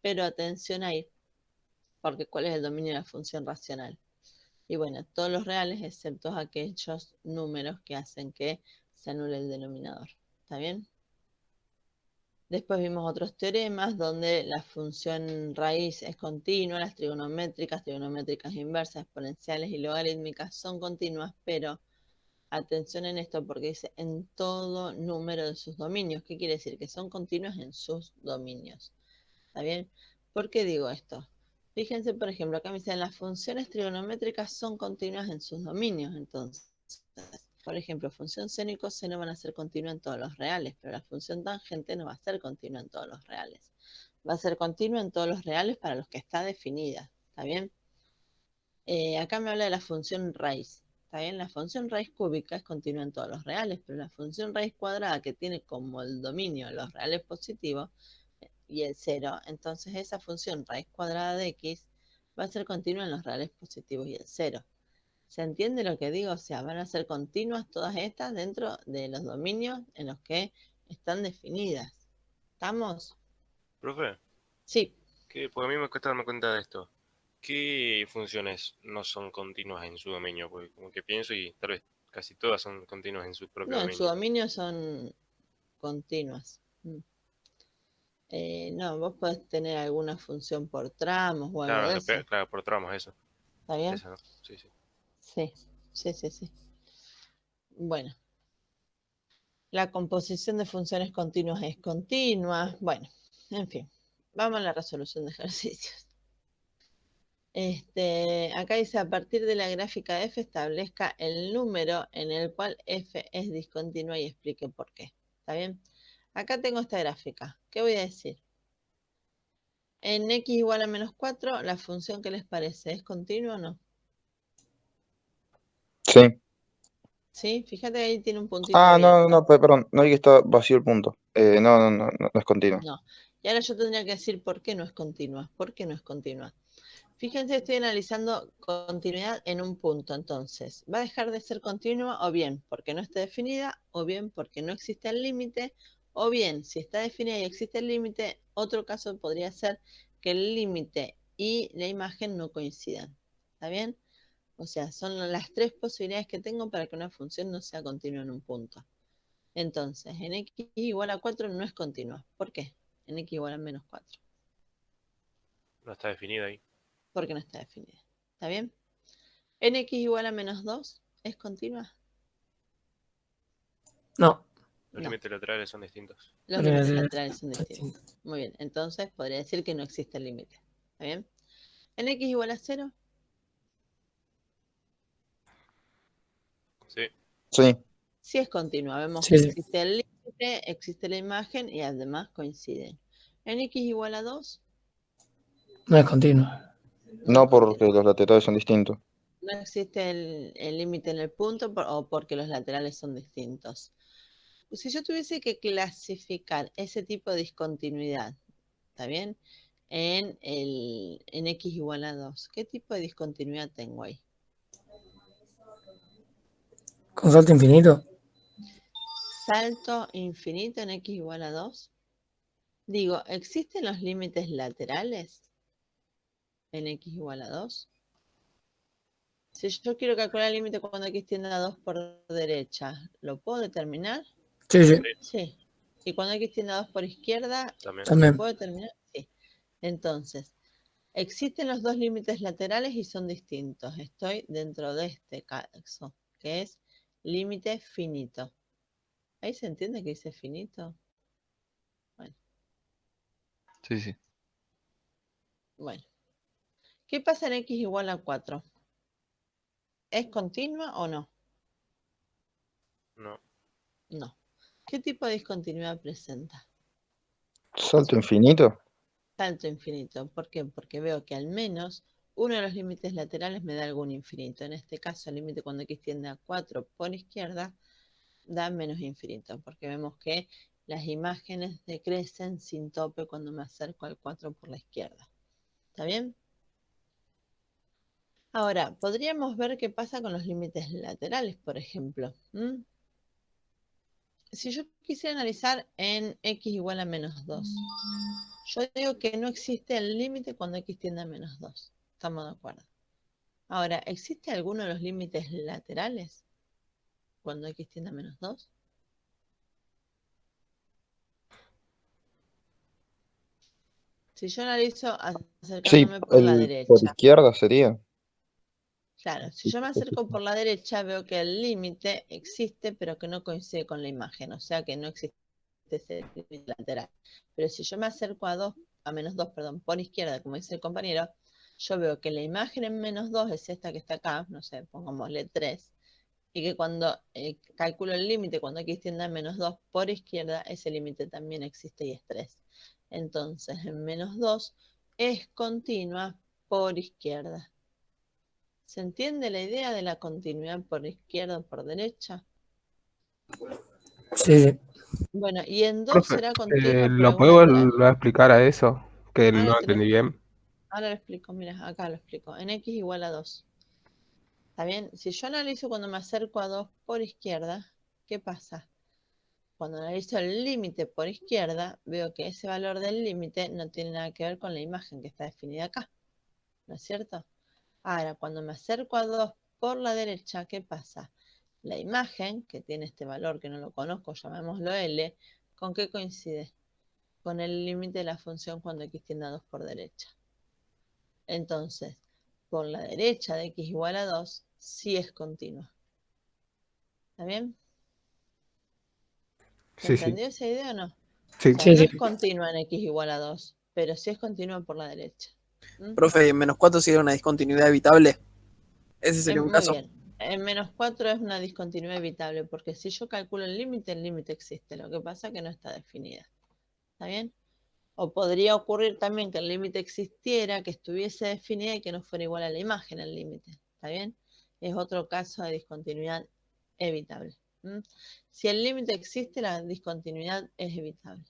pero atención ahí, porque ¿cuál es el dominio de la función racional? Y bueno, todos los reales, excepto aquellos números que hacen que se anule el denominador. ¿Está bien? Después vimos otros teoremas donde la función raíz es continua, las trigonométricas inversas, exponenciales y logarítmicas son continuas, pero atención en esto porque dice en todo número de sus dominios. ¿Qué quiere decir? Que son continuas en sus dominios. ¿Está bien? ¿Por qué digo esto? Fíjense, por ejemplo, acá me dicen las funciones trigonométricas son continuas en sus dominios. Entonces, Por ejemplo, función seno y coseno van a ser continuas en todos los reales, pero la función tangente no va a ser continua en todos los reales. Va a ser continua en todos los reales para los que está definida. ¿Está bien? Acá me habla de la función raíz. ¿Está bien? La función raíz cúbica es continua en todos los reales, pero la función raíz cuadrada, que tiene como el dominio los reales positivos y el 0, entonces esa función raíz cuadrada de x va a ser continua en los reales positivos y el 0. ¿Se entiende lo que digo? O sea, van a ser continuas todas estas dentro de los dominios en los que están definidas. ¿Estamos? Profe, Sí. porque a mí me cuesta darme cuenta de esto. ¿Qué funciones no son continuas en su dominio? Porque como que pienso y tal vez casi todas son continuas en su propio No, en su dominio. dominio son continuas. No, vos podés tener alguna función por tramos o algo de eso. Claro, por tramos, eso. ¿Está bien? Esa, ¿no? Sí, sí. Sí. Bueno, la composición de funciones continuas es continua. Bueno, en fin, vamos a la resolución de ejercicios. Acá dice, a partir de la gráfica f establezca el número en el cual f es discontinua y explique por qué. ¿Está bien? Acá tengo esta gráfica. ¿Qué voy a decir? En x igual a menos 4, ¿la función qué les parece? ¿Es continua o no? Sí. ¿Sí? Fíjate que ahí tiene un puntito Ah, abierto. no, perdón, no vi que está vacío el punto. No es continuo. No. Y ahora yo tendría que decir por qué no es continua. ¿Por qué no es continua? Fíjense, estoy analizando continuidad en un punto. Entonces, ¿va a dejar de ser continua o bien porque no está definida, o bien porque no existe el límite, o bien si está definida y existe el límite? Otro caso podría ser que el límite y la imagen no coincidan. ¿Está bien? O sea, son las tres posibilidades que tengo para que una función no sea continua en un punto. Entonces, en x igual a 4 no es continua. ¿Por qué? En x igual a menos 4. No está definida ahí. Porque no está definida. ¿Está bien? En x igual a menos 2 es continua. No. Los No, límites laterales son distintos. los Pero límites es laterales son distintos. distinto. Muy bien, entonces podría decir que no existe el límite. ¿Está bien? En x igual a 0, Sí. Sí, sí es continua. Vemos Sí, que sí. existe el límite, existe la imagen y además coinciden. En x igual a 2, No es continuo. no es no continua. porque los laterales son distintos. No existe el límite en el punto o porque los laterales son distintos. Si yo tuviese que clasificar ese tipo de discontinuidad, ¿está bien? En x igual a 2, ¿qué tipo de discontinuidad tengo ahí? ¿Con salto infinito? Salto infinito en x igual a 2. Digo, ¿existen los límites laterales en x igual a 2? Si yo quiero calcular el límite cuando x tiende a 2 por derecha, ¿lo puedo determinar? Sí, sí. Sí. ¿Y cuando x tiende a 2 por izquierda, También. lo También. puedo determinar? Sí. Entonces, existen los dos límites laterales y son distintos. Estoy dentro de este caso, que es límite finito. ¿Ahí se entiende que dice finito? Sí. Bueno. ¿Qué pasa en x igual a 4? ¿Es continua o no? No. No. ¿Qué tipo de discontinuidad presenta? ¿Salto infinito? Salto infinito. ¿Por qué? Porque veo que al menos uno de los límites laterales me da algún infinito. En este caso, el límite cuando x tiende a 4 por izquierda da menos infinito, porque vemos que las imágenes decrecen sin tope cuando me acerco al 4 por la izquierda. ¿Está bien? Ahora, podríamos ver qué pasa con los límites laterales, por ejemplo. Si yo quisiera analizar en x igual a menos 2, yo digo que no existe el límite cuando x tiende a menos 2. ¿Estamos de acuerdo? Ahora, ¿existe alguno de los límites laterales cuando x tiende a menos 2? Si yo analizo Sí, acercándome por la por derecha, izquierda sería. claro, si yo me acerco por la derecha veo que el límite existe pero que no coincide con la imagen, o sea que no existe ese límite lateral. Pero si yo me acerco a menos 2, perdón, por izquierda, como dice el compañero, yo veo que la imagen en menos 2 es esta que está acá, no sé, pongámosle 3, y que cuando calculo el límite, cuando x tiende a menos 2 por izquierda, ese límite también existe y es 3. Entonces, en menos 2 es continua por izquierda. ¿Se entiende la idea de la continuidad por izquierda o por derecha? Sí, sí. Bueno, y en 2 Profe, será continua por ¿lo puede alguna de las... volver a explicar a eso? Que no Ahora, entendí bien. ahora lo explico, mira, acá lo explico. En x igual a 2. ¿Está bien? Si yo analizo cuando me acerco a 2 por izquierda, ¿qué pasa? Cuando analizo el límite por izquierda, veo que ese valor del límite no tiene nada que ver con la imagen que está definida acá. ¿No es cierto? Ahora, cuando me acerco a 2 por la derecha, ¿qué pasa? La imagen, que tiene este valor que no lo conozco, llamémoslo L, ¿con qué coincide? Con el límite de la función cuando x tiende a 2 por derecha. Entonces, por la derecha de x igual a 2, sí es continua. ¿Está bien? ¿Se Sí, sí. entendió esa idea o no? Sí. O sea, Sí, no sí. es continua en x igual a 2, pero sí es continua por la derecha. ¿Mm? Profe, ¿en menos 4 sería una discontinuidad evitable? Ese sería un Muy caso. bien. En menos 4 es una discontinuidad evitable, porque si yo calculo el límite existe. Lo que pasa es que no está definida. ¿Está bien? O podría ocurrir también que el límite existiera, que estuviese definida y que no fuera igual a la imagen el límite. ¿Está bien? Es otro caso de discontinuidad evitable. ¿Mm? Si el límite existe, la discontinuidad es evitable.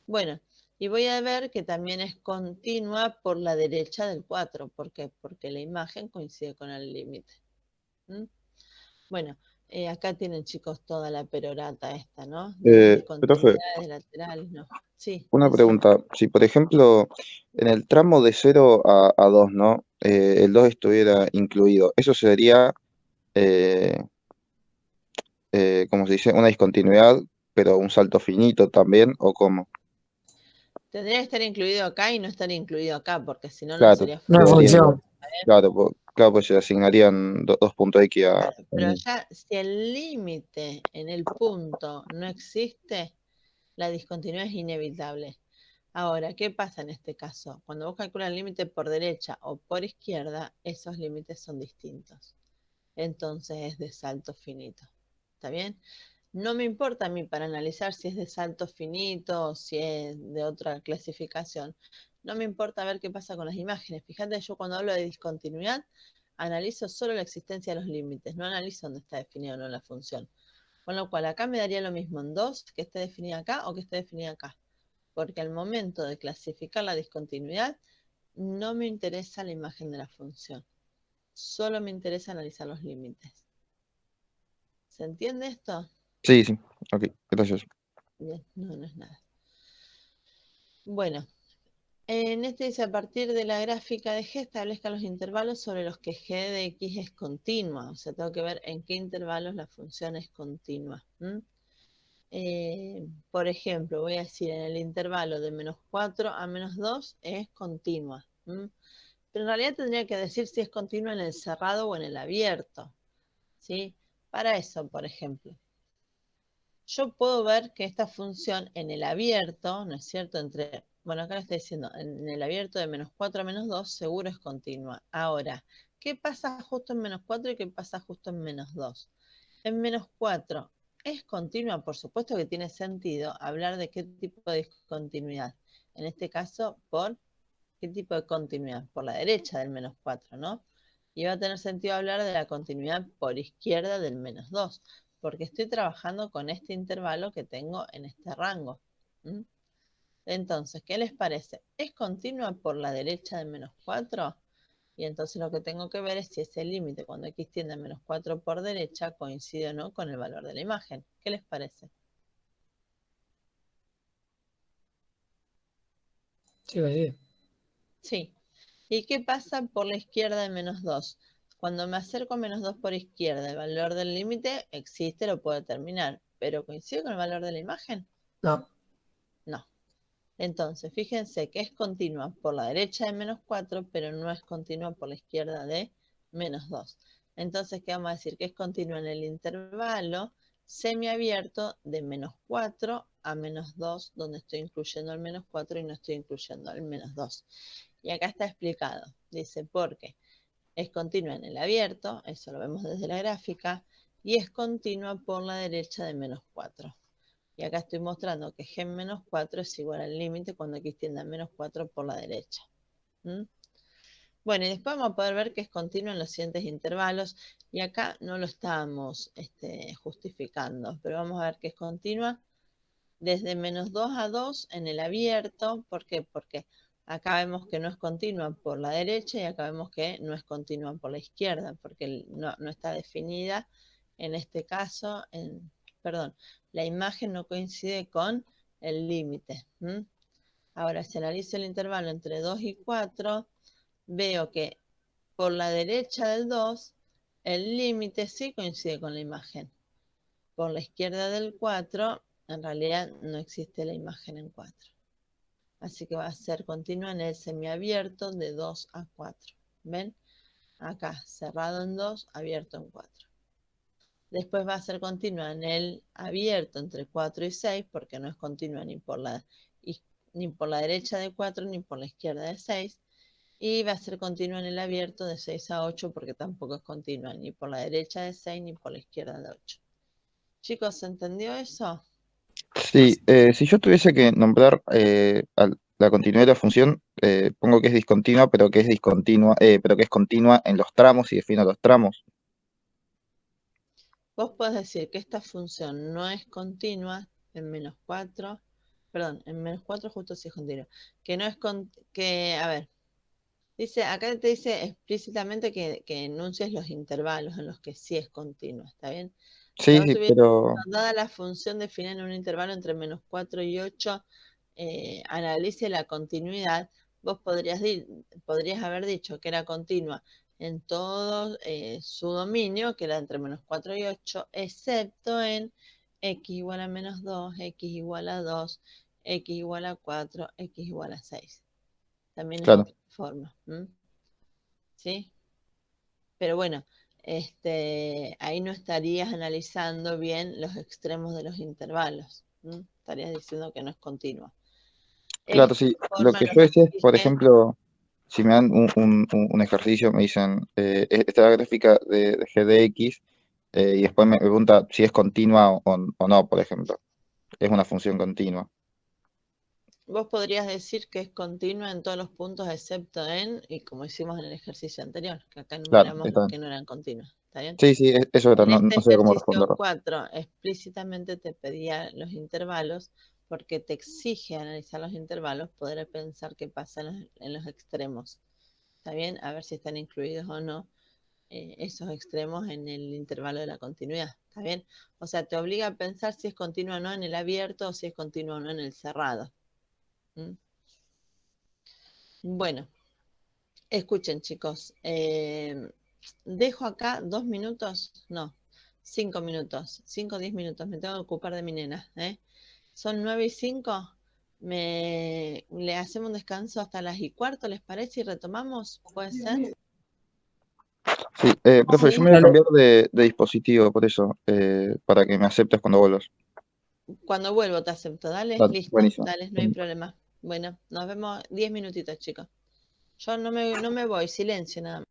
Bueno, y voy a ver que también es continua por la derecha del 4. ¿Por qué? Porque la imagen coincide con el límite. ¿Mm? Bueno, acá tienen, chicos, toda la perorata esta, ¿no? De las Profe, discontinuidades laterales, ¿no? Sí, una decime. pregunta. Si, por ejemplo, en el tramo de 0 a 2, ¿no? El 2 estuviera incluido, ¿eso sería, eh, como se dice, una discontinuidad, pero un salto finito también, o cómo? Tendría que estar incluido acá y no estar incluido acá, porque si no, no Claro, sería No es función. quedaría, función. claro, claro, pues se asignarían dos puntos X a... Claro, pero ya si el límite en el punto no existe, la discontinuidad es inevitable. Ahora, ¿qué pasa en este caso? Cuando vos calculas el límite por derecha o por izquierda, esos límites son distintos. Entonces es de salto finito. ¿Está bien? No me importa a mí para analizar si es de salto finito o si es de otra clasificación. No me importa ver qué pasa con las imágenes. Fíjate, yo cuando hablo de discontinuidad, analizo solo la existencia de los límites, no analizo dónde está definido o no la función. Con lo cual, acá me daría lo mismo en 2 que esté definida acá o que esté definida acá. Porque al momento de clasificar la discontinuidad, no me interesa la imagen de la función. Solo me interesa analizar los límites. ¿Se entiende esto? Sí, sí, ok, gracias. Bien, no es nada. Bueno, en este dice, a partir de la gráfica de G, establezca los intervalos sobre los que G de X es continua. O sea, tengo que ver en qué intervalos la función es continua. Por ejemplo, voy a decir, en el intervalo de menos 4 a menos 2 es continua. Pero en realidad tendría que decir si es continua en el cerrado o en el abierto. ¿Sí? Para eso, por ejemplo, yo puedo ver que esta función en el abierto, ¿no es cierto? Bueno, acá lo estoy diciendo, en el abierto de menos 4 a menos 2 seguro es continua. Ahora, ¿qué pasa justo en menos 4 y qué pasa justo en menos 2? En menos 4 es continua, por supuesto que tiene sentido hablar de qué tipo de discontinuidad. En este caso, por qué tipo de continuidad, por la derecha del menos 4, ¿no? Y va a tener sentido hablar de la continuidad por izquierda del menos 2, porque estoy trabajando con este intervalo que tengo en este rango. Entonces, ¿qué les parece? ¿Es continua por la derecha del menos 4? Y entonces lo que tengo que ver es si ese límite cuando x tiende a menos 4 por derecha coincide o no con el valor de la imagen. ¿Qué les parece? Sí, sí. Sí. ¿Y qué pasa por la izquierda de menos 2? Cuando me acerco a menos 2 por izquierda, el valor del límite existe, lo puedo determinar. ¿Pero coincide con el valor de la imagen? No. No. Entonces, fíjense que es continua por la derecha de menos 4, pero no es continua por la izquierda de menos 2. Entonces, ¿qué vamos a decir? Que es continua en el intervalo semiabierto de menos 4 a menos 2, donde estoy incluyendo el menos 4 y no estoy incluyendo el menos 2. Y acá está explicado. Dice, ¿por qué? Es continua en el abierto, eso lo vemos desde la gráfica, y es continua por la derecha de menos 4. Y acá estoy mostrando que g menos 4 es igual al límite cuando x tiende a menos 4 por la derecha. ¿Mm? Bueno, y después vamos a poder ver que es continua en los siguientes intervalos, y acá no lo estamos justificando, pero vamos a ver que es continua desde menos 2 a 2 en el abierto. ¿Por qué? Porque acá vemos que no es continua por la derecha y acá vemos que no es continua por la izquierda, porque no está definida en este caso, perdón, la imagen no coincide con el límite. Ahora, si analizo el intervalo entre 2 y 4, veo que por la derecha del 2, el límite sí coincide con la imagen. Por la izquierda del 4, en realidad no existe la imagen en 4. Así que va a ser continua en el semiabierto de 2 a 4. ¿Ven? Acá, cerrado en 2, abierto en 4. Después va a ser continua en el abierto entre 4 y 6, porque no es continua ni por la derecha de 4 ni por la izquierda de 6. Y va a ser continua en el abierto de 6 a 8, porque tampoco es continua ni por la derecha de 6 ni por la izquierda de 8. Chicos, ¿se entendió eso? Sí, si yo tuviese que nombrar la continuidad de la función, pongo que es discontinua, pero que es discontinua, pero que es continua en los tramos y defino los tramos. Vos podés decir que esta función no es continua en menos 4, perdón, en menos 4 justo si es continua, que no es a ver, acá te dice explícitamente que enuncies los intervalos en los que sí es continua, ¿está bien? Si Sí, vos sí, tuvieras pero dada la función definida en un intervalo entre menos 4 y 8, analice la continuidad, vos podrías haber dicho que era continua en todo su dominio, que era entre menos 4 y 8, excepto en x igual a menos 2, x igual a 2, x igual a 4, x igual a 6. También es claro, otra forma. ¿Sí? Pero bueno, ahí no estarías analizando bien los extremos de los intervalos. Estarías diciendo que no es continua. claro, Esta sí. Lo forma que lo yo decía es, por exige. ejemplo, si me dan un ejercicio, me dicen, esta es la gráfica de g de x, y después me pregunta si es continua o no, por ejemplo. Es una función continua. Vos podrías decir que es continua en todos los puntos excepto en, y como hicimos en el ejercicio anterior, que acá Claro, enumeramos está los bien. que no eran continuas. ¿Está bien? Sí, sí, eso era, En no, este no sé cómo ejercicio responderlo. 4 explícitamente te pedía los intervalos porque te exige analizar los intervalos, poder pensar qué pasa en los extremos. ¿Está bien? A ver si están incluidos o no esos extremos en el intervalo de la continuidad. ¿Está bien? O sea, te obliga a pensar si es continua o no en el abierto o si es continua o no en el cerrado. Bueno, escuchen chicos. Dejo acá 2 minutos, no, 5 minutos, 5 o 10 minutos. Me tengo que ocupar de mi nena. Son 9 y 5. Le hacemos un descanso hasta las y cuarto, ¿les parece? Y retomamos, ¿puede ser? Sí, profe, yo Sí. me voy a Dale. cambiar de dispositivo, por eso, para que me aceptes cuando vuelvas. Cuando vuelvo te acepto, dale, Dale, listo, buenísimo. dale, no hay problema. Bueno, nos vemos 10 minutitos, chicos. Yo no me voy, silencio nada más.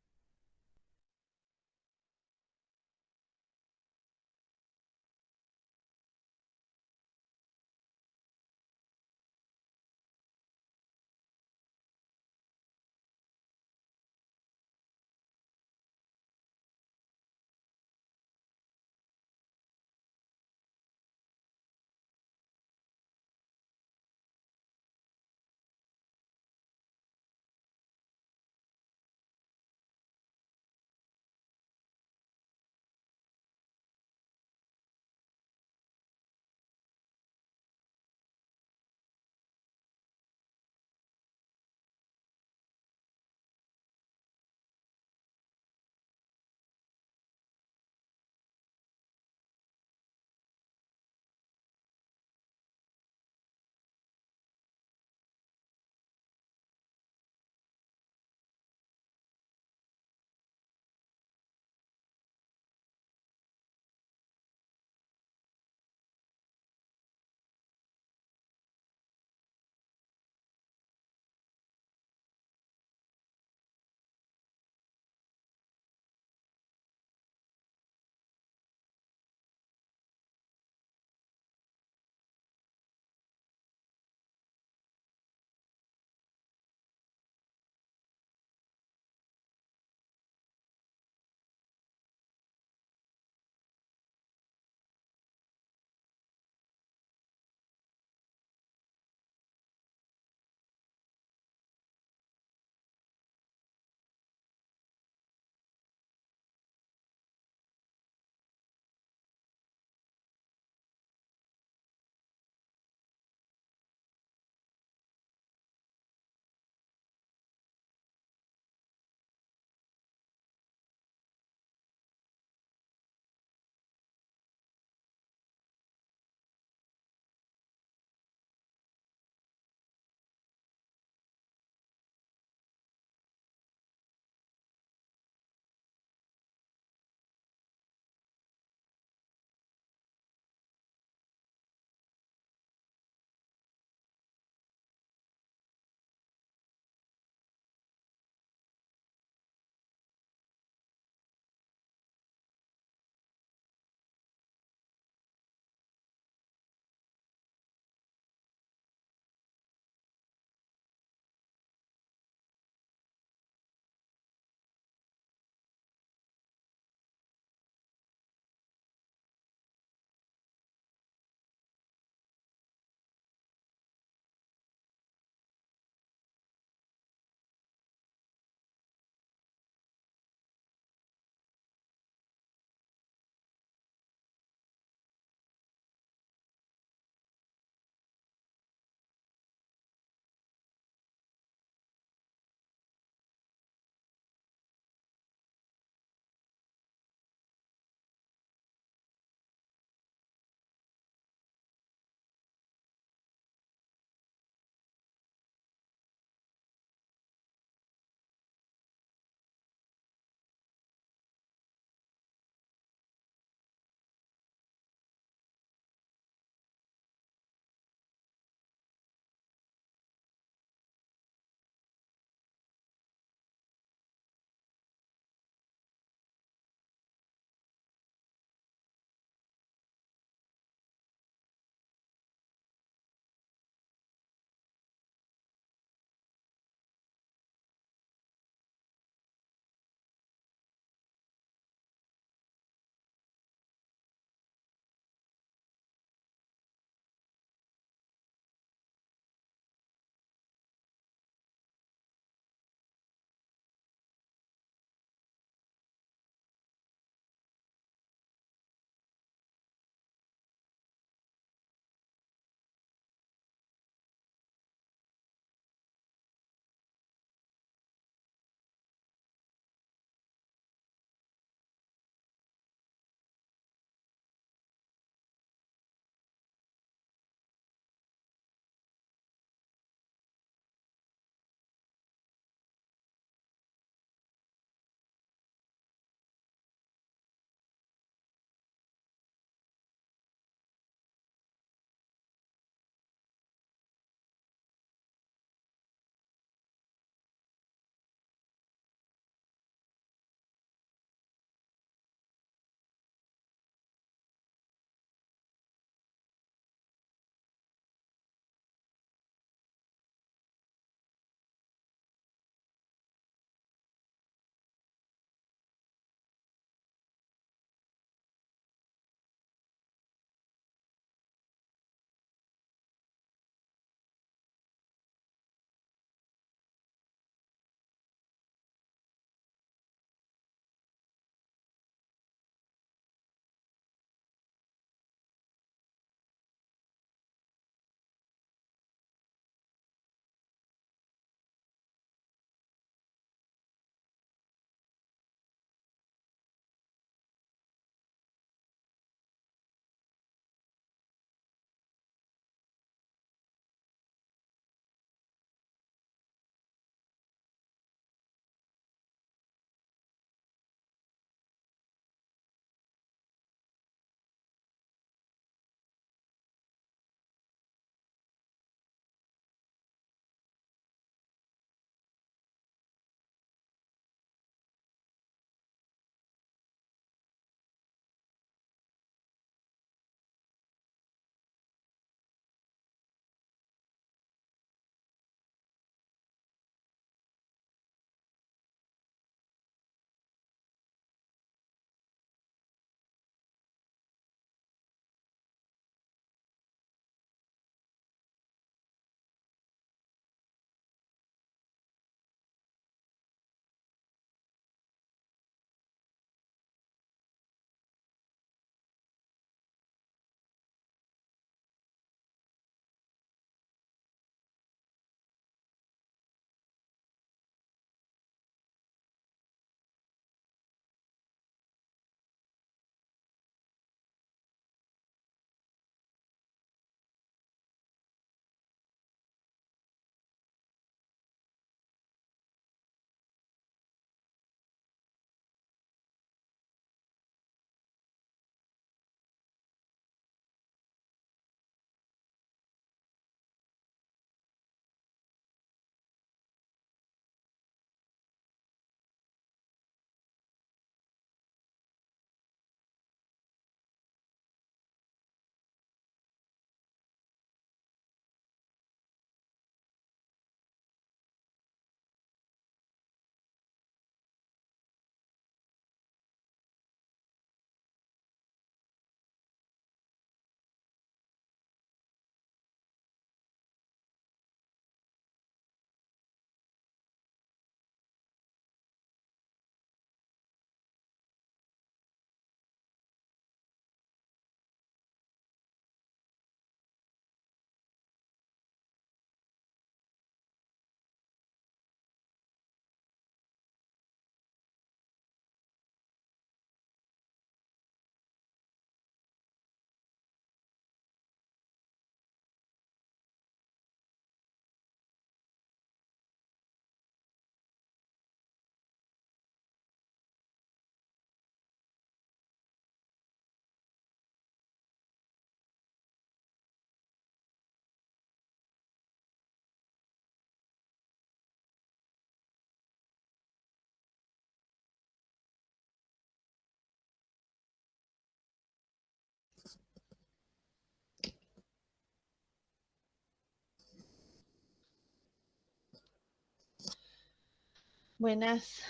Buenas.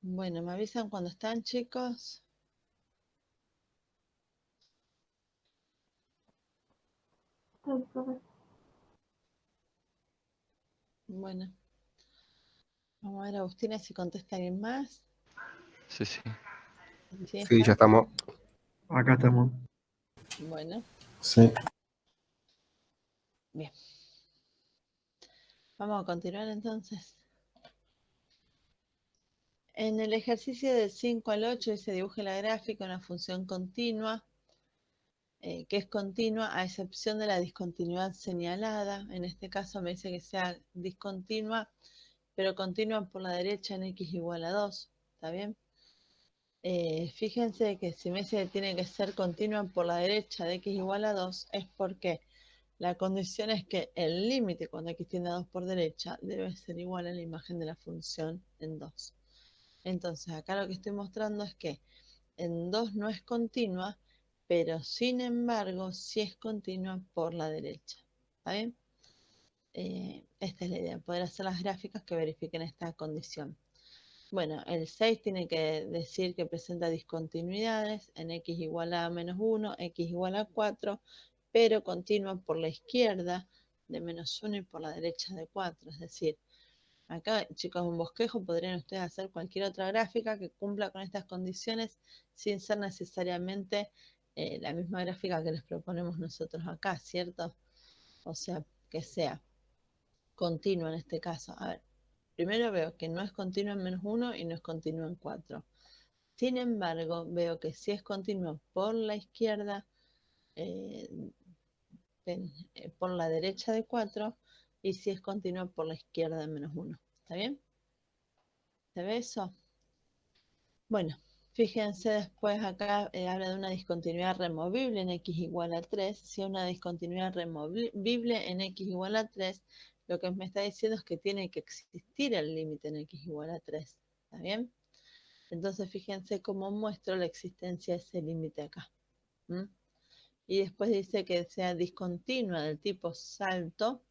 Bueno, me avisan cuando están, chicos. Estoy, profe. Bueno, vamos a ver, Agustina, si contesta alguien más. Sí, sí. ¿Sí Sí, ya está? estamos. Acá estamos. Bueno, Sí. bien. Vamos a continuar entonces. En el ejercicio del 5 al 8 se dibuja la gráfica una función continua, que es continua a excepción de la discontinuidad señalada. En este caso me dice que sea discontinua, pero continua por la derecha en x igual a 2. ¿Está bien? Fíjense que si me dice que tiene que ser continua por la derecha de x igual a 2, es porque la condición es que el límite cuando x tiende a 2 por derecha debe ser igual a la imagen de la función en 2. Entonces acá lo que estoy mostrando es que en 2 no es continua, pero sin embargo sí es continua por la derecha. ¿Está bien? Esta es la idea, poder hacer las gráficas que verifiquen esta condición. Bueno, el 6 tiene que decir que presenta discontinuidades en x igual a menos 1, x igual a 4, pero continua por la izquierda de menos 1 y por la derecha de 4. Es decir, acá, chicos, en bosquejo podrían ustedes hacer cualquier otra gráfica que cumpla con estas condiciones sin ser necesariamente la misma gráfica que les proponemos nosotros acá, ¿cierto? O sea, que sea continua en este caso. A ver, primero veo que no es continua en menos 1 y no es continua en 4. Sin embargo, veo que sí es continua por la izquierda, eh, por la derecha de 4 y sí es continua por la izquierda de menos 1. ¿Está bien? ¿Se ve eso? Bueno, fíjense después acá habla de una discontinuidad removible en x igual a 3. Si es una discontinuidad removible en x igual a 3, lo que me está diciendo es que tiene que existir el límite en x igual a 3. ¿Está bien? Entonces fíjense cómo muestro la existencia de ese límite acá. Y después dice que sea discontinua del tipo salto.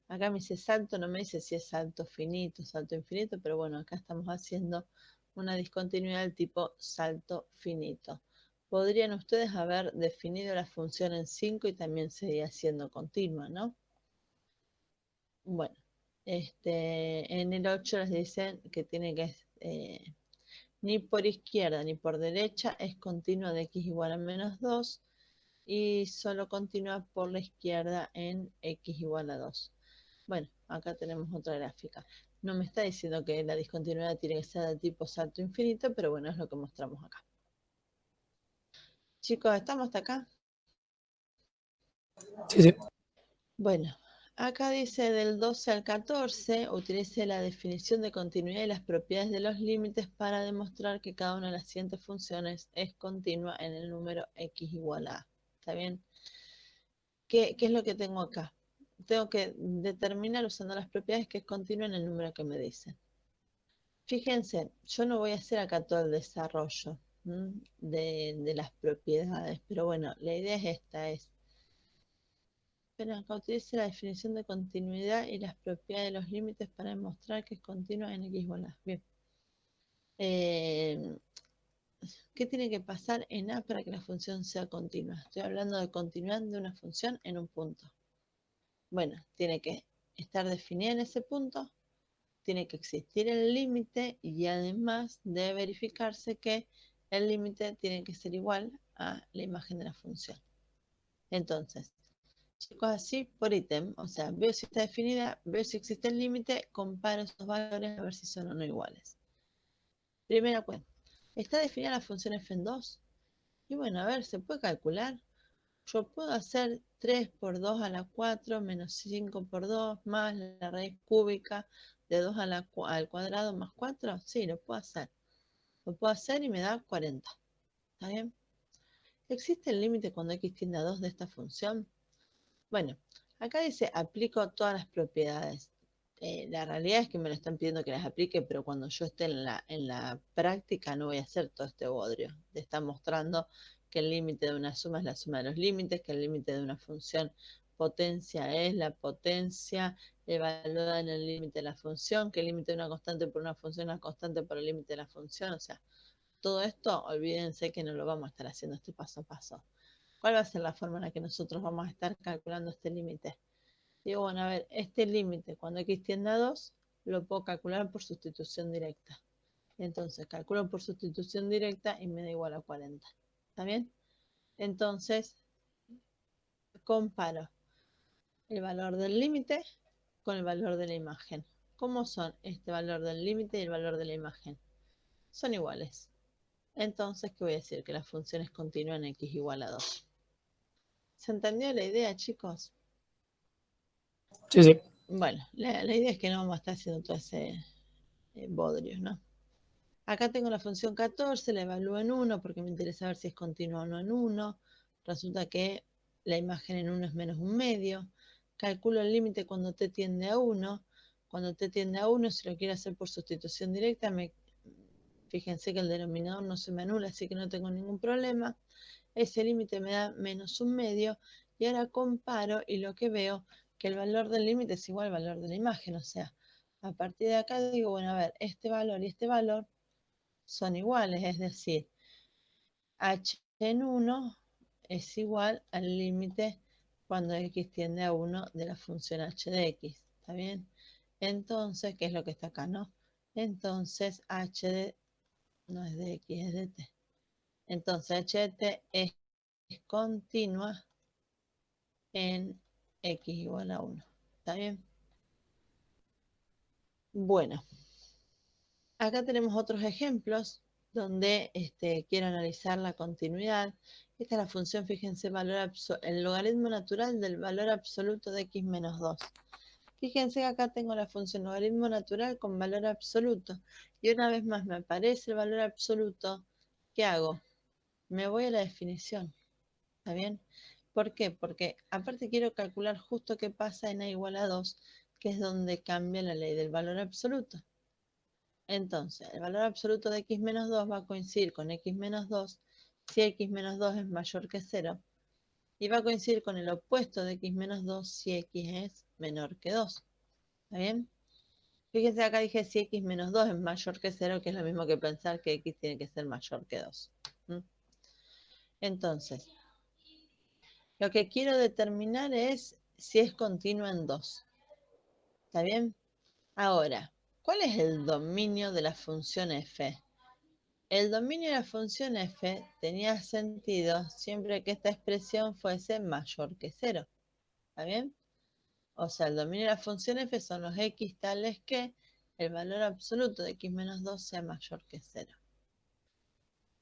Acá me dice salto, no me dice si es salto finito, salto infinito, pero bueno, acá estamos haciendo una discontinuidad del tipo salto finito. Podrían ustedes haber definido la función en 5 y también seguía siendo continua, ¿no? Bueno, en el 8 les dicen que tiene que ni por izquierda ni por derecha es continua de x igual a menos 2 y solo continúa por la izquierda en x igual a 2. Bueno, acá tenemos otra gráfica. No me está diciendo que la discontinuidad tiene que ser de tipo salto infinito, pero bueno, es lo que mostramos acá. Chicos, ¿estamos hasta acá? Sí, sí. Bueno, acá dice del 12 al 14, utilice la definición de continuidad y las propiedades de los límites para demostrar que cada una de las siguientes funciones es continua en el número x igual a. ¿Está bien? ¿Qué es lo que tengo acá? Tengo que determinar usando las propiedades que es continua en el número que me dicen. Fíjense, yo no voy a hacer acá todo el desarrollo de las propiedades, pero bueno, la idea es esta, pero acá utilice la definición de continuidad y las propiedades de los límites para demostrar que es continua en x igual a. Bien. ¿Qué tiene que pasar en A para que la función sea continua? Estoy hablando de continuidad de una función en un punto. Bueno, tiene que estar definida en ese punto, tiene que existir el límite y además debe verificarse que el límite tiene que ser igual a la imagen de la función. Entonces, chicos, así por ítem, o sea, veo si está definida, veo si existe el límite, comparo esos valores a ver si son o no iguales. Primera cuenta, ¿está definida la función f en 2? Y bueno, a ver, ¿se puede calcular? Yo puedo hacer 3 por 2 a la 4 menos 5 por 2 más la raíz cúbica de 2 al cuadrado más 4. Sí, lo puedo hacer. Lo puedo hacer y me da 40. ¿Está bien? ¿Existe el límite cuando x tiende a 2 de esta función? Bueno, acá dice aplico todas las propiedades. La realidad es que me lo están pidiendo que las aplique, pero cuando yo esté en la práctica no voy a hacer todo este bodrio. Te está mostrando que el límite de una suma es la suma de los límites, que el límite de una función potencia es la potencia evaluada en el límite de la función, que el límite de una constante por una función es una constante por el límite de la función. O sea, todo esto, olvídense que no lo vamos a estar haciendo este paso a paso. ¿Cuál va a ser la forma en la que nosotros vamos a estar calculando este límite? Digo, bueno, a ver, este límite cuando x tiende a 2 lo puedo calcular por sustitución directa. Entonces, calculo por sustitución directa y me da igual a 40. ¿Está bien? Entonces, comparo el valor del límite con el valor de la imagen. ¿Cómo son este valor del límite y el valor de la imagen? Son iguales. Entonces, ¿qué voy a decir? Que las funciones continúan x igual a 2. ¿Se entendió la idea, chicos? Sí, sí. Bueno, la idea es que no vamos a estar haciendo todo ese bodrio, ¿no? Acá tengo la función 14, la evalúo en 1 porque me interesa ver si es continua o no en 1. Resulta que la imagen en 1 es menos un medio. Calculo el límite cuando t tiende a 1. Cuando t tiende a 1, si lo quiero hacer por sustitución directa, fíjense que el denominador no se me anula, así que no tengo ningún problema. Ese límite me da menos un medio. Y ahora comparo y lo que veo, que el valor del límite es igual al valor de la imagen. O sea, a partir de acá digo, bueno, a ver, este valor y este valor son iguales, es decir, h en 1 es igual al límite cuando x tiende a 1 de la función h de x, ¿está bien? Entonces, ¿qué es lo que está acá, no? Entonces, no es de x, es de t. Entonces, h de t es continua en x igual a 1, ¿está bien? Bueno, acá tenemos otros ejemplos donde quiero analizar la continuidad. Esta es la función, fíjense, el logaritmo natural del valor absoluto de x menos 2. Fíjense que acá tengo la función logaritmo natural con valor absoluto. Y una vez más me aparece el valor absoluto. ¿Qué hago? Me voy a la definición. ¿Está bien? ¿Por qué? Porque aparte quiero calcular justo qué pasa en a igual a 2, que es donde cambia la ley del valor absoluto. Entonces, el valor absoluto de x menos 2 va a coincidir con x menos 2 si x menos 2 es mayor que 0. Y va a coincidir con el opuesto de x menos 2 si x es menor que 2. ¿Está bien? Fíjense, acá dije si x menos 2 es mayor que 0, que es lo mismo que pensar que x tiene que ser mayor que 2. Entonces, lo que quiero determinar es si es continua en 2. ¿Está bien? Ahora, ¿cuál es el dominio de la función f? El dominio de la función f tenía sentido siempre que esta expresión fuese mayor que 0. ¿Está bien? O sea, el dominio de la función f son los x tales que el valor absoluto de x menos 2 sea mayor que 0.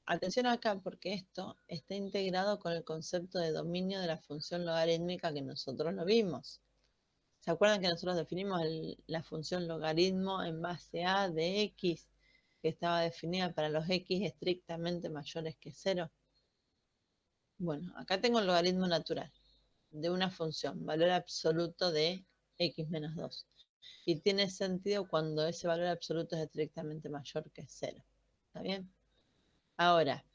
Atención acá porque esto está integrado con el concepto de dominio de la función logarítmica que nosotros lo vimos. ¿Se acuerdan que nosotros definimos la función logaritmo en base a de x, que estaba definida para los x estrictamente mayores que 0? Bueno, acá tengo el logaritmo natural de una función, valor absoluto de x menos 2. Y tiene sentido cuando ese valor absoluto es estrictamente mayor que 0. ¿Está bien? Ahora,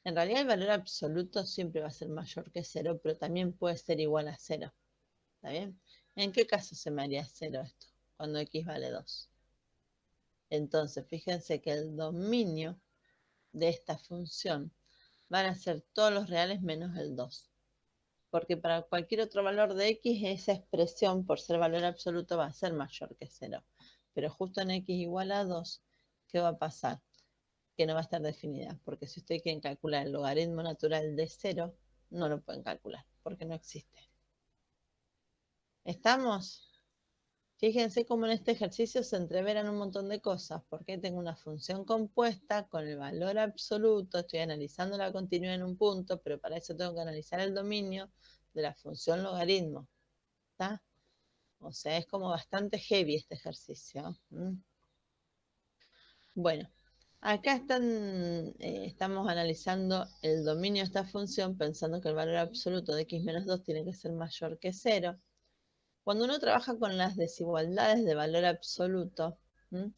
en realidad el valor absoluto siempre va a ser mayor que 0, pero también puede ser igual a 0. ¿Está bien? ¿En qué caso se me haría 0 esto? Cuando x vale 2. Entonces, fíjense que el dominio de esta función van a ser todos los reales menos el 2. Porque para cualquier otro valor de x, esa expresión, por ser valor absoluto, va a ser mayor que 0. Pero justo en x igual a 2, ¿qué va a pasar? Que no va a estar definida. Porque si ustedes quieren calcular el logaritmo natural de 0, no lo pueden calcular, porque no existe. ¿Estamos? Fíjense cómo en este ejercicio se entreveran un montón de cosas, porque tengo una función compuesta con el valor absoluto, estoy analizando la continuidad en un punto, pero para eso tengo que analizar el dominio de la función logaritmo. ¿Está? O sea, es como bastante heavy este ejercicio. Bueno, acá estamos analizando el dominio de esta función pensando que el valor absoluto de x menos 2 tiene que ser mayor que 0. Cuando uno trabaja con las desigualdades de valor absoluto, ¿m?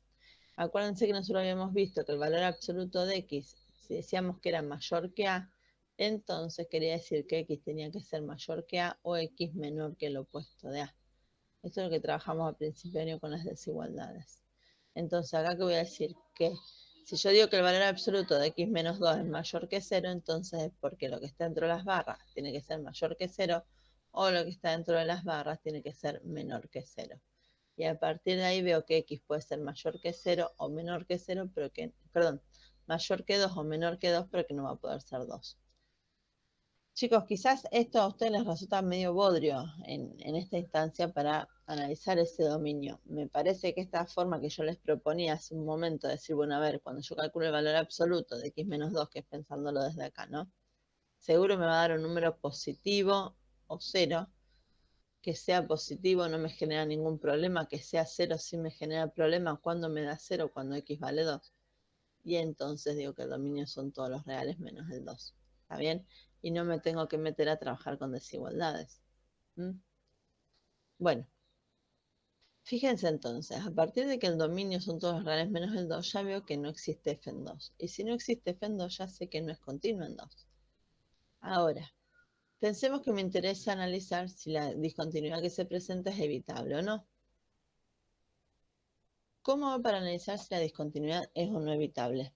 Acuérdense que nosotros habíamos visto que el valor absoluto de x, si decíamos que era mayor que a, entonces quería decir que x tenía que ser mayor que a o x menor que el opuesto de a. Esto es lo que trabajamos al principio de año con las desigualdades. Entonces, acá que voy a decir que si yo digo que el valor absoluto de x menos 2 es mayor que 0, entonces es porque lo que está dentro de las barras tiene que ser mayor que 0 o lo que está dentro de las barras tiene que ser menor que 0. Y a partir de ahí veo que x puede ser mayor que 0 o menor que 0, pero que, perdón, mayor que 2 o menor que 2, pero que no va a poder ser 2. Chicos, quizás esto a ustedes les resulta medio bodrio en esta instancia para analizar ese dominio. Me parece que esta forma que yo les proponía hace un momento, decir, bueno, a ver, cuando yo calculo el valor absoluto de x menos 2, que es pensándolo desde acá, ¿no? Seguro me va a dar un número positivo o 0. Que sea positivo no me genera ningún problema, que sea 0 sí me genera problema cuando me da 0, cuando x vale 2. Y entonces digo que el dominio son todos los reales menos el 2. ¿Está bien? Y no me tengo que meter a trabajar con desigualdades. ¿Mm? Bueno, fíjense entonces, a partir de que el dominio son todos los reales menos el 2, ya veo que no existe f en 2. Y si no existe f en 2, ya sé que no es continuo en 2. Ahora, pensemos que me interesa analizar si la discontinuidad que se presenta es evitable o no. ¿Cómo va para analizar si la discontinuidad es o no evitable?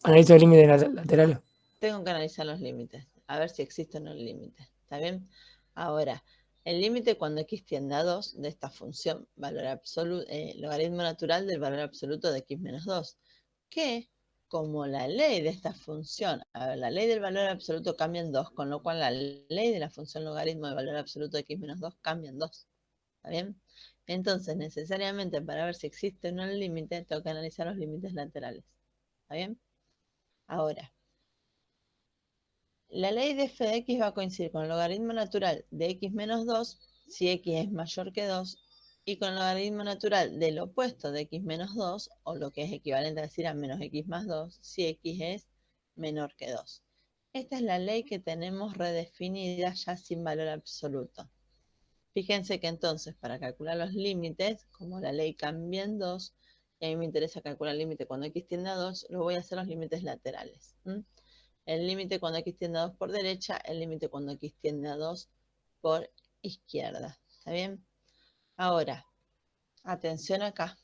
Analiza el límite lateral. Tengo que analizar los límites, a ver si existe o no el límite. ¿Está bien? Ahora, el límite cuando x tiende a 2 de esta función valor absoluto, logaritmo natural del valor absoluto de x menos 2, que como la ley de esta función, a ver, la ley del valor absoluto cambia en 2, con lo cual la ley de la función logaritmo del valor absoluto de x menos 2 cambia en 2. ¿Está bien? Entonces, necesariamente para ver si existe o no el límite, tengo que analizar los límites laterales. ¿Está bien? Ahora, la ley de f de x va a coincidir con el logaritmo natural de x menos 2 si x es mayor que 2 y con el logaritmo natural del opuesto de x menos 2, o lo que es equivalente a decir a menos x más 2, si x es menor que 2. Esta es la ley que tenemos redefinida ya sin valor absoluto. Fíjense que entonces para calcular los límites, como la ley cambia en 2, y a mí me interesa calcular el límite cuando x tiende a 2, lo voy a hacer los límites laterales. El límite cuando x tiende a 2 por derecha, el límite cuando x tiende a 2 por izquierda. ¿Está bien? Ahora, atención acá.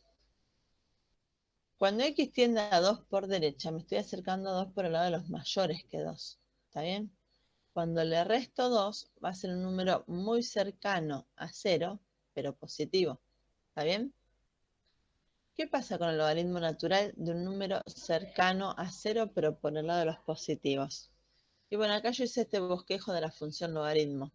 Cuando x tiende a 2 por derecha, me estoy acercando a 2 por el lado de los mayores que 2. ¿Está bien? Cuando le resto 2, va a ser un número muy cercano a 0, pero positivo. ¿Está bien? ¿Qué pasa con el logaritmo natural de un número cercano a 0, pero por el lado de los positivos? Y bueno, acá yo hice este bosquejo de la función logaritmo.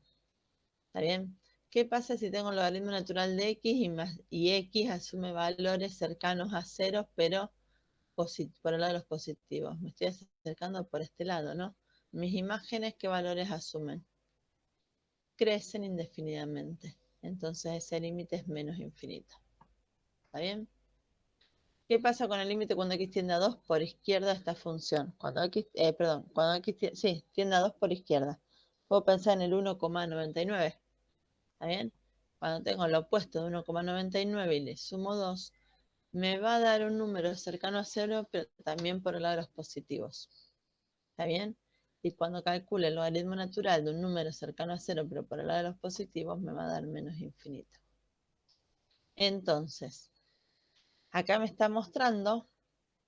¿Está bien? ¿Qué pasa si tengo el logaritmo natural de x y x asume valores cercanos a 0, pero por el lado de los positivos? Me estoy acercando por este lado, ¿no? Mis imágenes, ¿qué valores asumen? Crecen indefinidamente. Entonces ese límite es menos infinito. ¿Está bien? ¿Qué pasa con el límite cuando x tiende a 2 por izquierda de esta función? Cuando x, cuando x tiende a 2 por izquierda. Puedo pensar en el 1,99. ¿Está bien? Cuando tengo lo opuesto de 1,99 y le sumo 2, me va a dar un número cercano a 0, pero también por el lado de los positivos. ¿Está bien? Y cuando calcule el logaritmo natural de un número cercano a 0, pero por el lado de los positivos, me va a dar menos infinito. Entonces, acá me está mostrando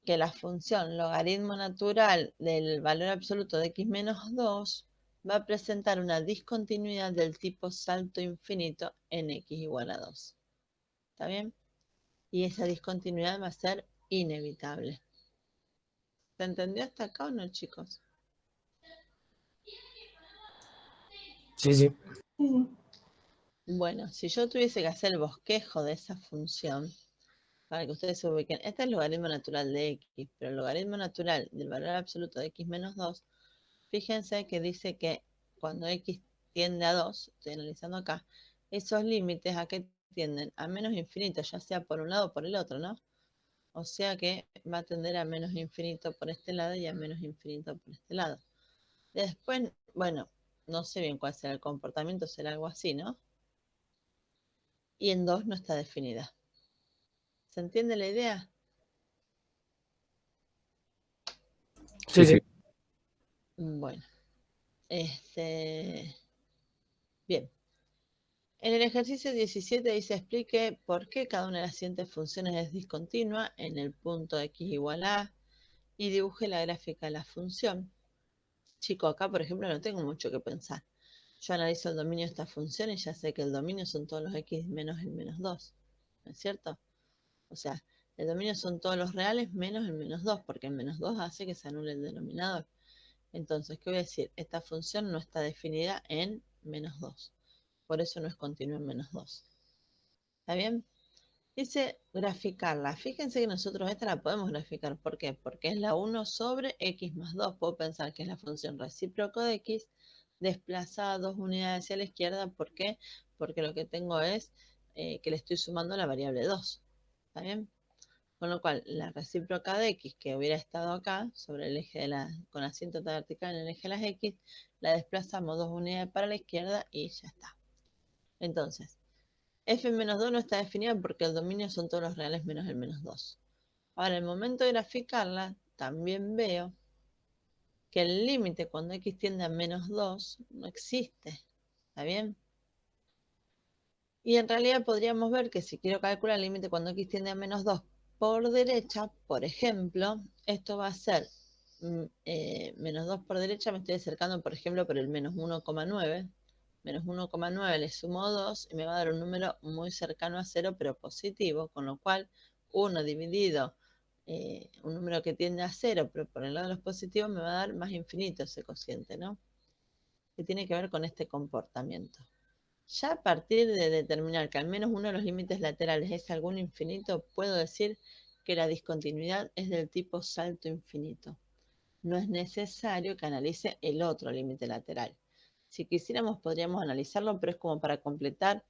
que la función logaritmo natural del valor absoluto de x menos 2 va a presentar una discontinuidad del tipo salto infinito en x igual a 2. ¿Está bien? Y esa discontinuidad va a ser inevitable. ¿Se entendió hasta acá o no, chicos? Sí, sí. Sí, sí. Bueno, si yo tuviese que hacer el bosquejo de esa función, para que ustedes se ubiquen, este es el logaritmo natural de x, pero el logaritmo natural del valor absoluto de x menos 2, fíjense que dice que cuando x tiende a 2, estoy analizando acá, esos límites a qué tienden, a menos infinito, ya sea por un lado o por el otro, ¿no? O sea que va a tender a menos infinito por este lado y a menos infinito por este lado. Después, bueno, no sé bien cuál será el comportamiento, será algo así, ¿no? Y en 2 no está definida. ¿Se entiende la idea? Sí, sí. Bueno, bien. En el ejercicio 17 dice explique por qué cada una de las siguientes funciones es discontinua en el punto x igual a y dibuje la gráfica de la función. Chico, acá por ejemplo no tengo mucho que pensar. Yo analizo el dominio de esta función y ya sé que el dominio son todos los x menos el menos 2. ¿No es cierto? O sea, el dominio son todos los reales menos el menos 2, porque el menos 2 hace que se anule el denominador. Entonces, ¿qué voy a decir? Esta función no está definida en menos 2. Por eso no es continua en menos 2. ¿Está bien? Dice graficarla. Fíjense que nosotros esta la podemos graficar. ¿Por qué? Porque es la 1 sobre x más 2. Puedo pensar que es la función recíproco de x desplazada 2 unidades hacia la izquierda. ¿Por qué? Porque lo que tengo es que le estoy sumando la variable 2. ¿Está bien? Con lo cual, la recíproca de x que hubiera estado acá, sobre el eje con asíntota vertical en el eje de las x, la desplazamos 2 unidades para la izquierda y ya está. Entonces, f menos 2 no está definida porque el dominio son todos los reales menos el menos 2. Ahora, en el momento de graficarla, también veo que el límite cuando x tiende a menos 2 no existe. ¿Está bien? Y en realidad podríamos ver que si quiero calcular el límite cuando x tiende a menos 2 por derecha, por ejemplo, esto va a ser menos 2 por derecha, me estoy acercando, por ejemplo, por el menos 1,9. Menos 1,9 le sumo 2 y me va a dar un número muy cercano a 0, pero positivo, con lo cual 1 dividido, un número que tiende a 0, pero por el lado de los positivos me va a dar más infinito ese cociente, ¿no? Que tiene que ver con este comportamiento. Ya a partir de determinar que al menos uno de los límites laterales es algún infinito, puedo decir que la discontinuidad es del tipo salto infinito. No es necesario que analice el otro límite lateral. Si quisiéramos podríamos analizarlo, pero es como para completar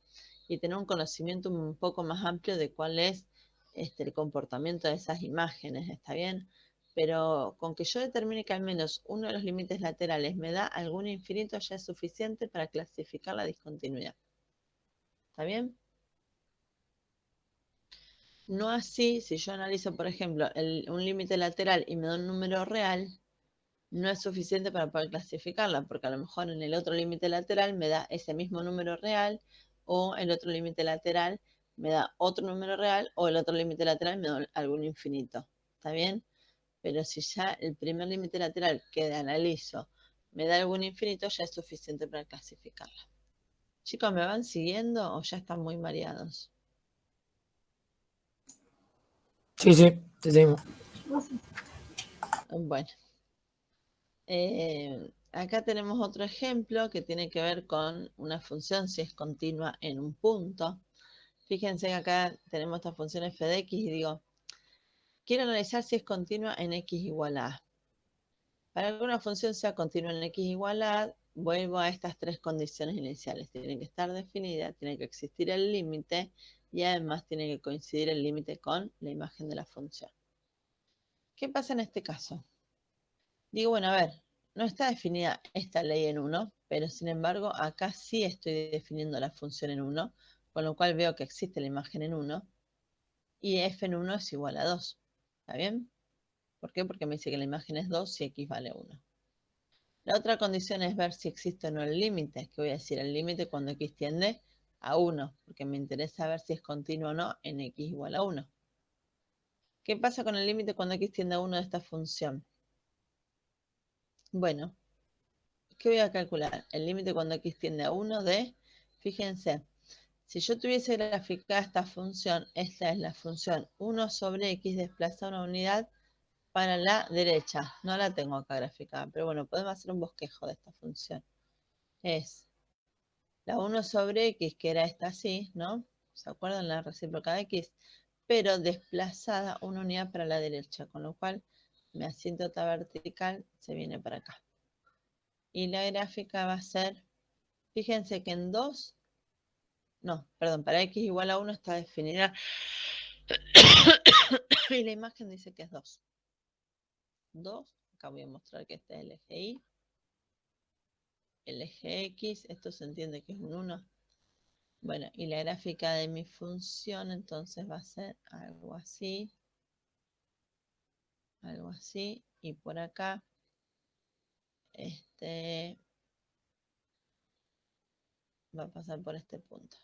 y tener un conocimiento un poco más amplio de cuál es el comportamiento de esas imágenes, ¿está bien? Pero con que yo determine que al menos uno de los límites laterales me da algún infinito ya es suficiente para clasificar la discontinuidad. ¿Está bien? No así, si yo analizo, por ejemplo, un límite lateral y me da un número real, no es suficiente para poder clasificarla, porque a lo mejor en el otro límite lateral me da ese mismo número real, o el otro límite lateral me da otro número real, o el otro límite lateral me da algún infinito. ¿Está bien? Pero si ya el primer límite lateral que analizo me da algún infinito, ya es suficiente para clasificarla. Chicos, ¿me van siguiendo o ya están muy mareados? Sí, sí, te seguimos. No sé. Bueno. Acá tenemos otro ejemplo que tiene que ver con una función si es continua en un punto. Fíjense que acá tenemos esta función f de x y digo, quiero analizar si es continua en x igual a. Para que una función sea continua en x igual a, vuelvo a estas tres condiciones iniciales. Tiene que estar definida, tiene que existir el límite y además tiene que coincidir el límite con la imagen de la función. ¿Qué pasa en este caso? Digo, bueno, a ver, no está definida esta ley en 1, pero sin embargo acá sí estoy definiendo la función en 1, con lo cual veo que existe la imagen en 1, y f en 1 es igual a 2. ¿Está bien? ¿Por qué? Porque me dice que la imagen es 2 si x vale 1. La otra condición es ver si existe o no el límite, que voy a decir el límite cuando x tiende a 1, porque me interesa ver si es continuo o no en x igual a 1. ¿Qué pasa con el límite cuando x tiende a 1 de esta función? Bueno, ¿qué voy a calcular? El límite cuando x tiende a 1 de, fíjense, si yo tuviese graficada esta función, esta es la función 1 sobre x desplaza una unidad para la derecha. No la tengo acá graficada, pero bueno, podemos hacer un bosquejo de esta función. Es la 1 sobre x, que era esta así, ¿no? ¿Se acuerdan? La recíproca de x, pero desplazada una unidad para la derecha, con lo cual mi asíntota vertical se viene para acá. Y la gráfica va a ser, fíjense que en 2, no, perdón, para x igual a 1 está definida y la imagen dice que es 2. 2, acá voy a mostrar que este es el eje Y. el eje X, esto se entiende que es un 1. Bueno, y la gráfica de mi función entonces va a ser algo así, y por acá, va a pasar por este punto.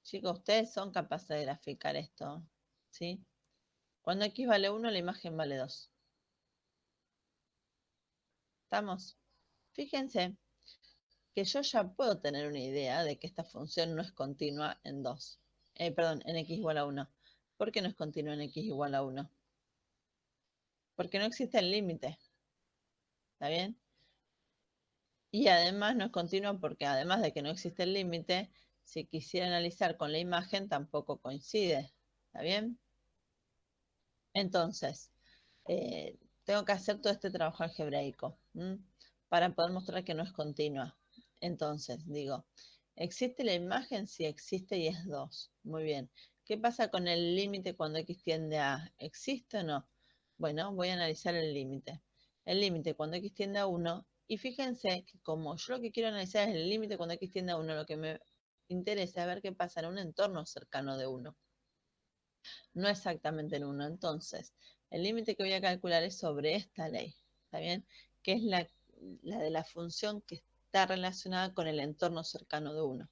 Chicos, ustedes son capaces de graficar esto, ¿sí? Cuando X vale 1, la imagen vale 2. ¿Estamos? Fíjense que yo ya puedo tener una idea de que esta función no es continua en 2. Perdón, en X igual a 1. ¿Por qué no es continua en X igual a 1? Porque no existe el límite. ¿Está bien? Y además no es continua porque además de que no existe el límite, si quisiera analizar con la imagen tampoco coincide. ¿Está bien? Entonces, tengo que hacer todo este trabajo algebraico para poder mostrar que no es continua. Entonces, digo, ¿existe la imagen? Sí existe y es 2. Muy bien. ¿Qué pasa con el límite cuando X tiende a? ¿Existe o no? Bueno, voy a analizar el límite. El límite cuando X tiende a 1. Y fíjense que como yo lo que quiero analizar es el límite cuando X tiende a 1, lo que me interesa es ver qué pasa en un entorno cercano de 1. No exactamente en 1. Entonces, el límite que voy a calcular es sobre esta ley, ¿está bien? Que es la de la función que está relacionada con el entorno cercano de 1.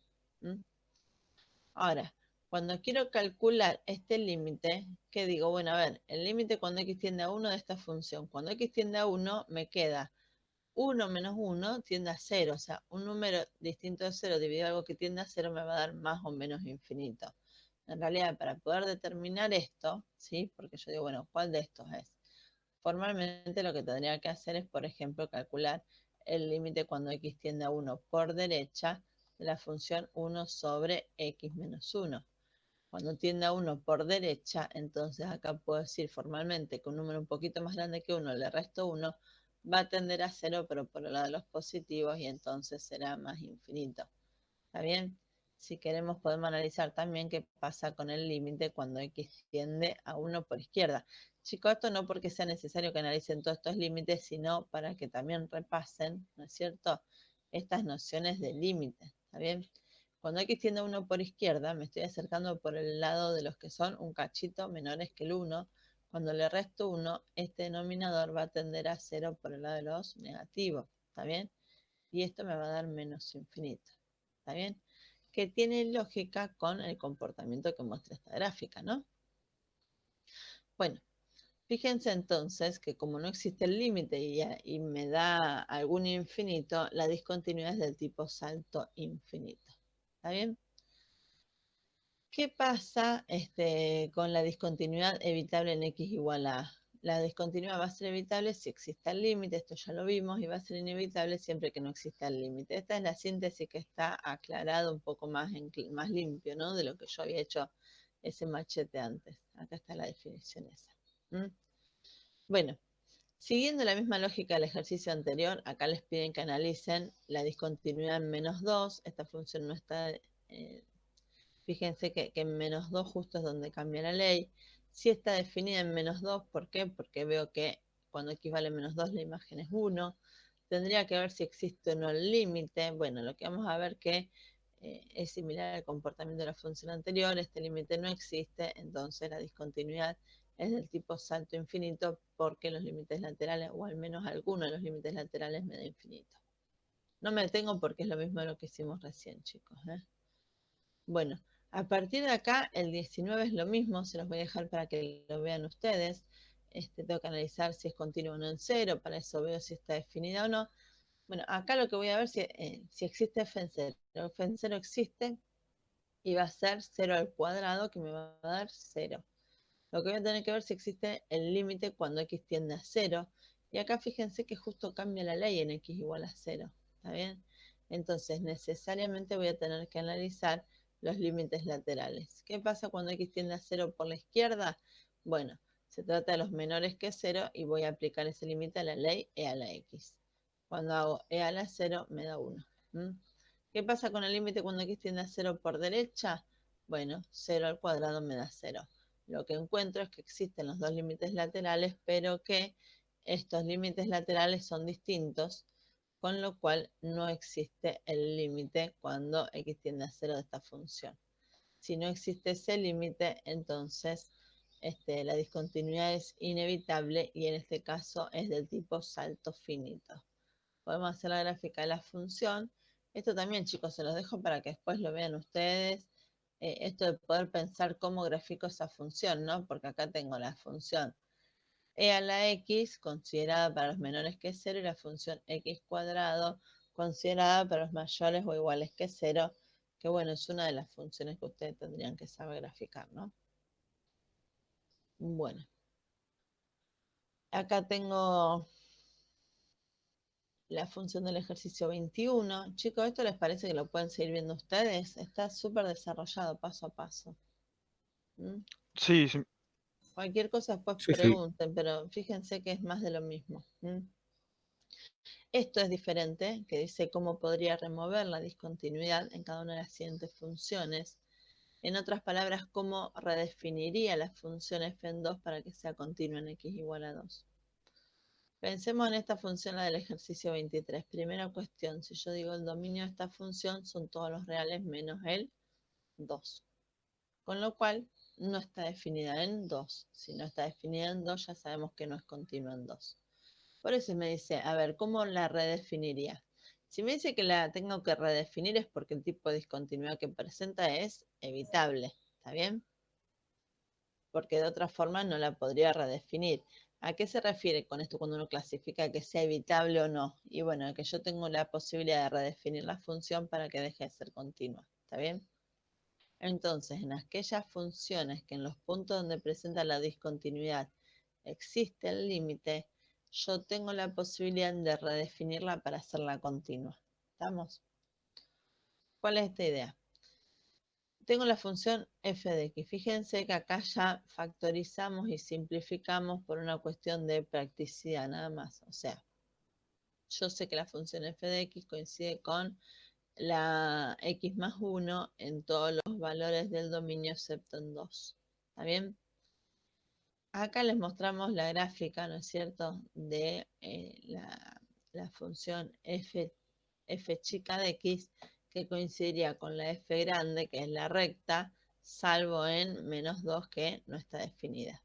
Ahora, cuando quiero calcular este límite, ¿qué digo? Bueno, a ver, el límite cuando X tiende a 1 de esta función. Cuando X tiende a 1, me queda 1 menos 1 tiende a 0. O sea, un número distinto de 0 dividido algo que tiende a 0 me va a dar más o menos infinito. En realidad, para poder determinar esto, ¿sí? Porque yo digo, bueno, ¿cuál de estos es? Formalmente lo que tendría que hacer es, por ejemplo, calcular el límite cuando X tiende a 1 por derecha de la función 1 sobre X menos 1. Cuando tiende a 1 por derecha, entonces acá puedo decir formalmente que un número un poquito más grande que 1 le resto 1, va a tender a 0, pero por el lado de los positivos, y entonces será más infinito. ¿Está bien? Si queremos podemos analizar también qué pasa con el límite cuando X tiende a 1 por izquierda. Chicos, esto no porque sea necesario que analicen todos estos límites, sino para que también repasen, ¿no es cierto?, estas nociones de límite. ¿Está bien? Cuando X tiende a 1 por izquierda, me estoy acercando por el lado de los que son un cachito menores que el 1. Cuando le resto 1, este denominador va a tender a 0 por el lado de los negativos. ¿Está bien? Y esto me va a dar menos infinito. ¿Está bien? Que tiene lógica con el comportamiento que muestra esta gráfica, ¿no? Bueno, fíjense entonces que como no existe el límite y me da algún infinito, la discontinuidad es del tipo salto infinito. ¿Está bien? ¿Qué pasa con la discontinuidad evitable en X igual a A? La discontinuidad va a ser evitable si existe el límite, esto ya lo vimos, y va a ser inevitable siempre que no exista el límite. Esta es la síntesis que está aclarado un poco más, más limpio, ¿no? De lo que yo había hecho ese machete antes. Acá está la definición esa. Bueno, siguiendo la misma lógica del ejercicio anterior, acá les piden que analicen la discontinuidad en -2. Esta función no está... fíjense que en -2 justo es donde cambia la ley. Si está definida en -2, ¿por qué? Porque veo que cuando X vale -2 la imagen es 1. Tendría que ver si existe o no el límite. Bueno, lo que vamos a ver que es similar al comportamiento de la función anterior. Este límite no existe, entonces la discontinuidad es del tipo salto infinito porque los límites laterales, o al menos alguno de los límites laterales, me da infinito. No me detengo porque es lo mismo de lo que hicimos recién, chicos. Bueno, a partir de acá, el 19 es lo mismo, se los voy a dejar para que lo vean ustedes. Tengo que analizar si es continuo o no en 0, para eso veo si está definida o no. Bueno, acá lo que voy a ver si existe f en 0. F en 0 existe y va a ser 0 al cuadrado, que me va a dar 0. Lo que voy a tener que ver si existe el límite cuando X tiende a 0. Y acá fíjense que justo cambia la ley en X igual a 0. ¿Está bien? Entonces, necesariamente voy a tener que analizar los límites laterales. ¿Qué pasa cuando X tiende a 0 por la izquierda? Bueno, se trata de los menores que 0 y voy a aplicar ese límite a la ley E a la X. Cuando hago E a la 0 me da 1. ¿Qué pasa con el límite cuando X tiende a 0 por derecha? Bueno, 0 al cuadrado me da 0. Lo que encuentro es que existen los dos límites laterales, pero que estos límites laterales son distintos, con lo cual no existe el límite cuando x tiende a 0 de esta función. Si no existe ese límite, entonces la discontinuidad es inevitable y en este caso es del tipo salto finito. Podemos hacer la gráfica de la función. Esto también, chicos, se los dejo para que después lo vean ustedes. Esto de poder pensar cómo grafico esa función, ¿no? Porque acá tengo la función e a la x considerada para los menores que 0 y la función x cuadrado considerada para los mayores o iguales que 0, que bueno, es una de las funciones que ustedes tendrían que saber graficar, ¿no? Bueno, acá tengo la función del ejercicio 21. Chicos, ¿esto les parece que lo pueden seguir viendo ustedes? Está súper desarrollado paso a paso. ¿Mm? Sí, sí. Cualquier cosa después Sí, sí. pregunten, pero fíjense que es más de lo mismo. ¿Mm? Esto es diferente, que dice cómo podría remover la discontinuidad en cada una de las siguientes funciones. En otras palabras, cómo redefiniría la función f en 2 para que sea continua en x igual a 2. Pensemos en esta función, la del ejercicio 23. Primera cuestión, si yo digo el dominio de esta función son todos los reales menos el 2. Con lo cual, no está definida en 2. Si no está definida en 2, ya sabemos que no es continua en 2. Por eso me dice, a ver, ¿cómo la redefiniría? Si me dice que la tengo que redefinir es porque el tipo de discontinuidad que presenta es evitable, ¿está bien? Porque de otra forma no la podría redefinir. ¿A qué se refiere con esto cuando uno clasifica que sea evitable o no? Y bueno, que yo tengo la posibilidad de redefinir la función para que deje de ser continua, ¿está bien? Entonces, en aquellas funciones que en los puntos donde presenta la discontinuidad existe el límite, yo tengo la posibilidad de redefinirla para hacerla continua. ¿Estamos? ¿Cuál es esta idea? Tengo la función f de x. Fíjense que acá ya factorizamos y simplificamos por una cuestión de practicidad nada más. O sea, yo sé que la función f de x coincide con la x más 1 en todos los valores del dominio excepto en 2. ¿Está bien? Acá les mostramos la gráfica, ¿no es cierto?, de la función f chica de x, que coincidiría con la f grande, que es la recta, salvo en menos 2, que no está definida.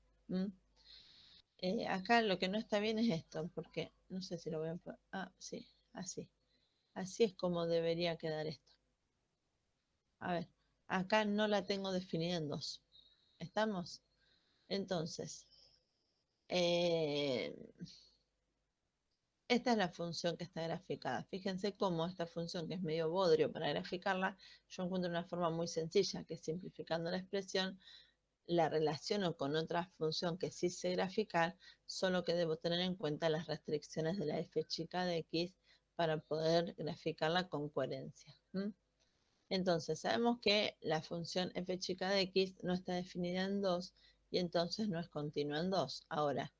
Acá lo que no está bien es esto, porque no sé si lo voy a poner. Ah, sí, así. Así es como debería quedar esto. A ver, acá no la tengo definida en 2. ¿Estamos? Entonces, esta es la función que está graficada. Fíjense cómo esta función, que es medio bodrio para graficarla, yo encuentro una forma muy sencilla, que simplificando la expresión, la relaciono con otra función que sí sé graficar, solo que debo tener en cuenta las restricciones de la f chica de x para poder graficarla con coherencia. Entonces, sabemos que la función f chica de x no está definida en 2 y entonces no es continua en 2. Ahora,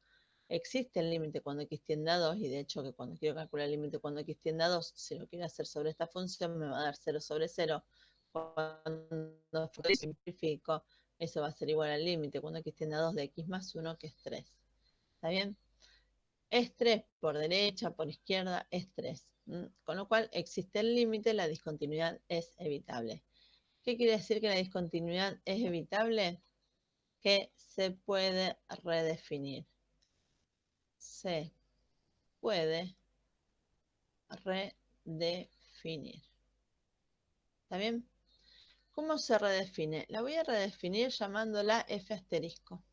existe el límite cuando x tiende a 2 y de hecho que cuando quiero calcular el límite cuando x tiende a 2, si lo quiero hacer sobre esta función me va a dar 0 sobre 0. Cuando simplifico, eso va a ser igual al límite cuando x tiende a 2 de x más 1, que es 3. ¿Está bien? Es 3 por derecha, por izquierda, es 3. Con lo cual existe el límite, la discontinuidad es evitable. ¿Qué quiere decir que la discontinuidad es evitable? Que se puede redefinir. Se puede redefinir. ¿Está bien? ¿Cómo se redefine? La voy a redefinir llamándola f asterisco.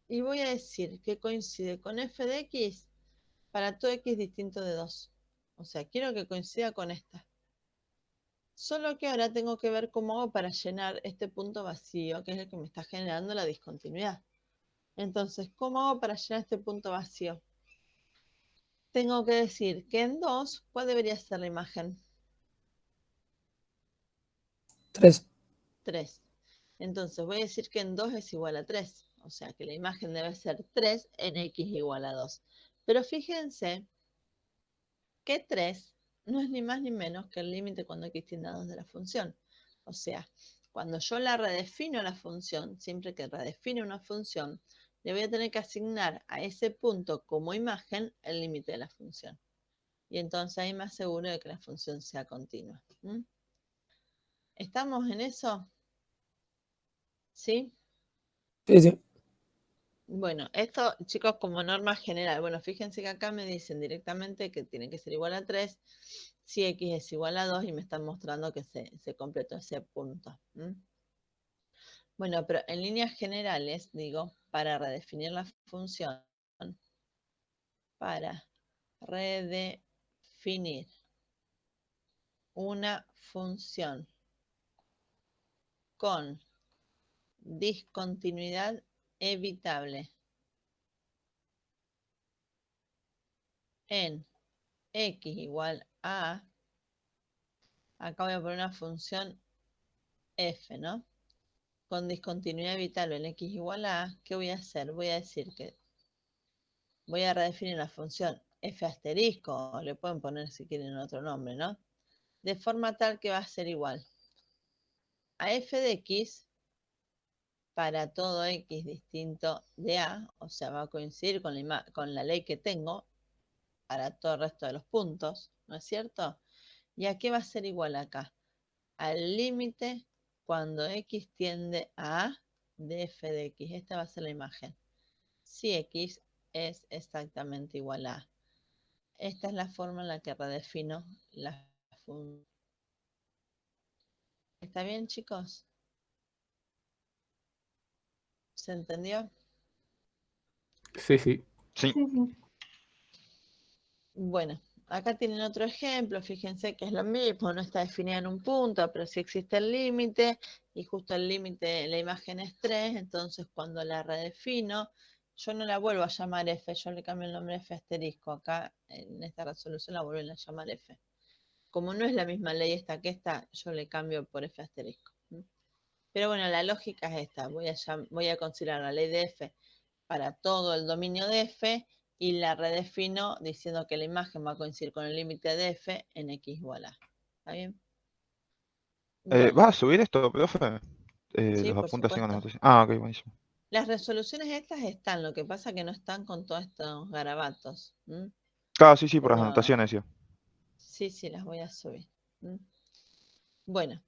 Y voy a decir que coincide con f de x para todo x distinto de 2. O sea, quiero que coincida con esta. Solo que ahora tengo que ver cómo hago para llenar este punto vacío, que es el que me está generando la discontinuidad. Entonces, ¿cómo hago para llenar este punto vacío? Tengo que decir que en 2, ¿cuál debería ser la imagen? 3. 3. Entonces voy a decir que en 2 es igual a 3. O sea que la imagen debe ser 3 en x igual a 2. Pero fíjense que 3 no es ni más ni menos que el límite cuando x tiende a 2 de la función. O sea, cuando yo la redefino la función, siempre que redefine una función, le voy a tener que asignar a ese punto como imagen el límite de la función. Y entonces ahí me aseguro de que la función sea continua. ¿Mm? ¿Estamos en eso? ¿Sí? Sí, sí. Bueno, esto, chicos, como norma general. Bueno, fíjense que acá me dicen directamente que tiene que ser igual a 3 si x es igual a 2 y me están mostrando que se completó ese punto. ¿Mm? Bueno, pero en líneas generales, digo, para redefinir la función, para redefinir una función con discontinuidad evitable en x igual a, acá voy a poner una función f, ¿no? Con discontinuidad evitable en x igual a, ¿qué voy a hacer? Voy a decir que voy a redefinir la función f asterisco, o le pueden poner si quieren otro nombre, ¿no? De forma tal que va a ser igual a f de x para todo x distinto de a, o sea, va a coincidir con la ley que tengo para todo el resto de los puntos, ¿no es cierto? ¿Y a qué va a ser igual acá? Al límite cuando x tiende a de f de x. Esta va a ser la imagen. Si x es exactamente igual a. Esta es la forma en la que redefino la función. ¿Está bien, chicos? ¿Se entendió? Sí, sí. Sí. Sí, sí. Bueno, acá tienen otro ejemplo. Fíjense que es lo mismo, no está definida en un punto, pero sí existe el límite, y justo el límite, la imagen es 3, entonces cuando la redefino, yo no la vuelvo a llamar f, yo le cambio el nombre f asterisco. Acá en esta resolución la vuelven a llamar f. Como no es la misma ley esta que esta, yo le cambio por f asterisco. Pero bueno, la lógica es esta. Voy a considerar la ley de f para todo el dominio de f y la redefino diciendo que la imagen va a coincidir con el límite de f en x igual a. ¿Está bien? Bueno, ¿Vas a subir esto, profe? sí, Los por apuntes así con supuesto. anotación. Ah, ok, buenísimo. Las resoluciones estas están, lo que pasa que no están con todos estos garabatos. Claro, sí, sí, por las Pero anotaciones, sí. sí, las voy a subir. Bueno.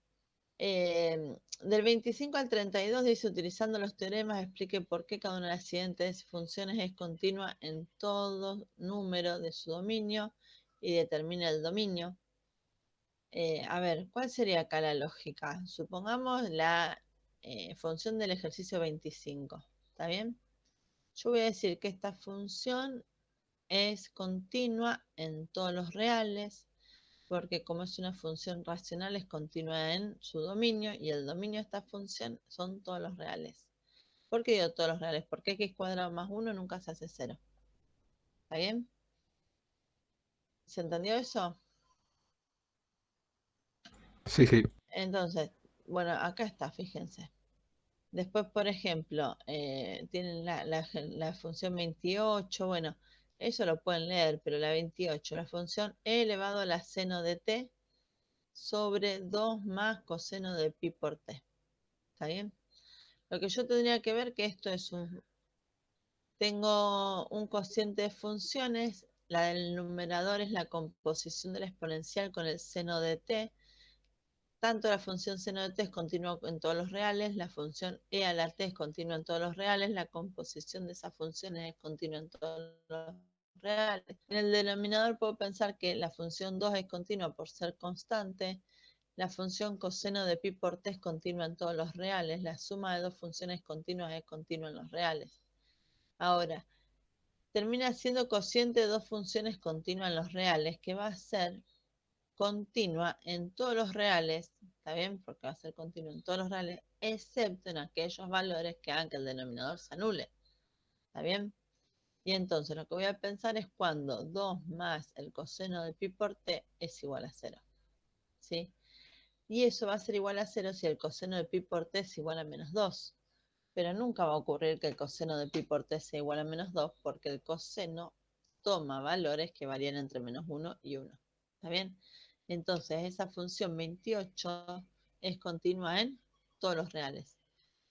Del 25 al 32 dice, utilizando los teoremas, explique por qué cada una de las siguientes funciones es continua en todo número de su dominio y determina el dominio. A ver, ¿cuál sería acá la lógica? Supongamos la función del ejercicio 25, ¿está bien? Yo voy a decir que esta función es continua en todos los reales, porque como es una función racional es continua en su dominio y el dominio de esta función son todos los reales. ¿Por qué digo todos los reales? Porque x cuadrado más 1 nunca se hace 0. ¿Está bien? ¿Se entendió eso? Sí, sí. Entonces, bueno, acá está, fíjense. Después, por ejemplo, tienen la función 28, bueno, eso lo pueden leer, pero la 28, la función e elevado a la seno de t sobre 2 más coseno de pi por t. ¿Está bien? Lo que yo tendría que ver que esto es tengo un cociente de funciones, la del numerador es la composición de la exponencial con el seno de t. Tanto la función seno de t es continua en todos los reales, la función e a la t es continua en todos los reales, la composición de esas funciones es continua en todos los reales. En el denominador puedo pensar que la función 2 es continua por ser constante, la función coseno de pi por t es continua en todos los reales, la suma de dos funciones continuas es continua en los reales. Ahora, termina siendo cociente de dos funciones continuas en los reales, que va a ser continua en todos los reales, ¿está bien? Porque va a ser continua en todos los reales, excepto en aquellos valores que hagan que el denominador se anule, ¿está bien? Y entonces lo que voy a pensar es cuando 2 más el coseno de pi por t es igual a 0, ¿sí? Y eso va a ser igual a 0 si el coseno de pi por t es igual a menos 2. Pero nunca va a ocurrir que el coseno de pi por t sea igual a menos 2 porque el coseno toma valores que varían entre menos 1 y 1. ¿Está bien? Entonces esa función 28 es continua en todos los reales.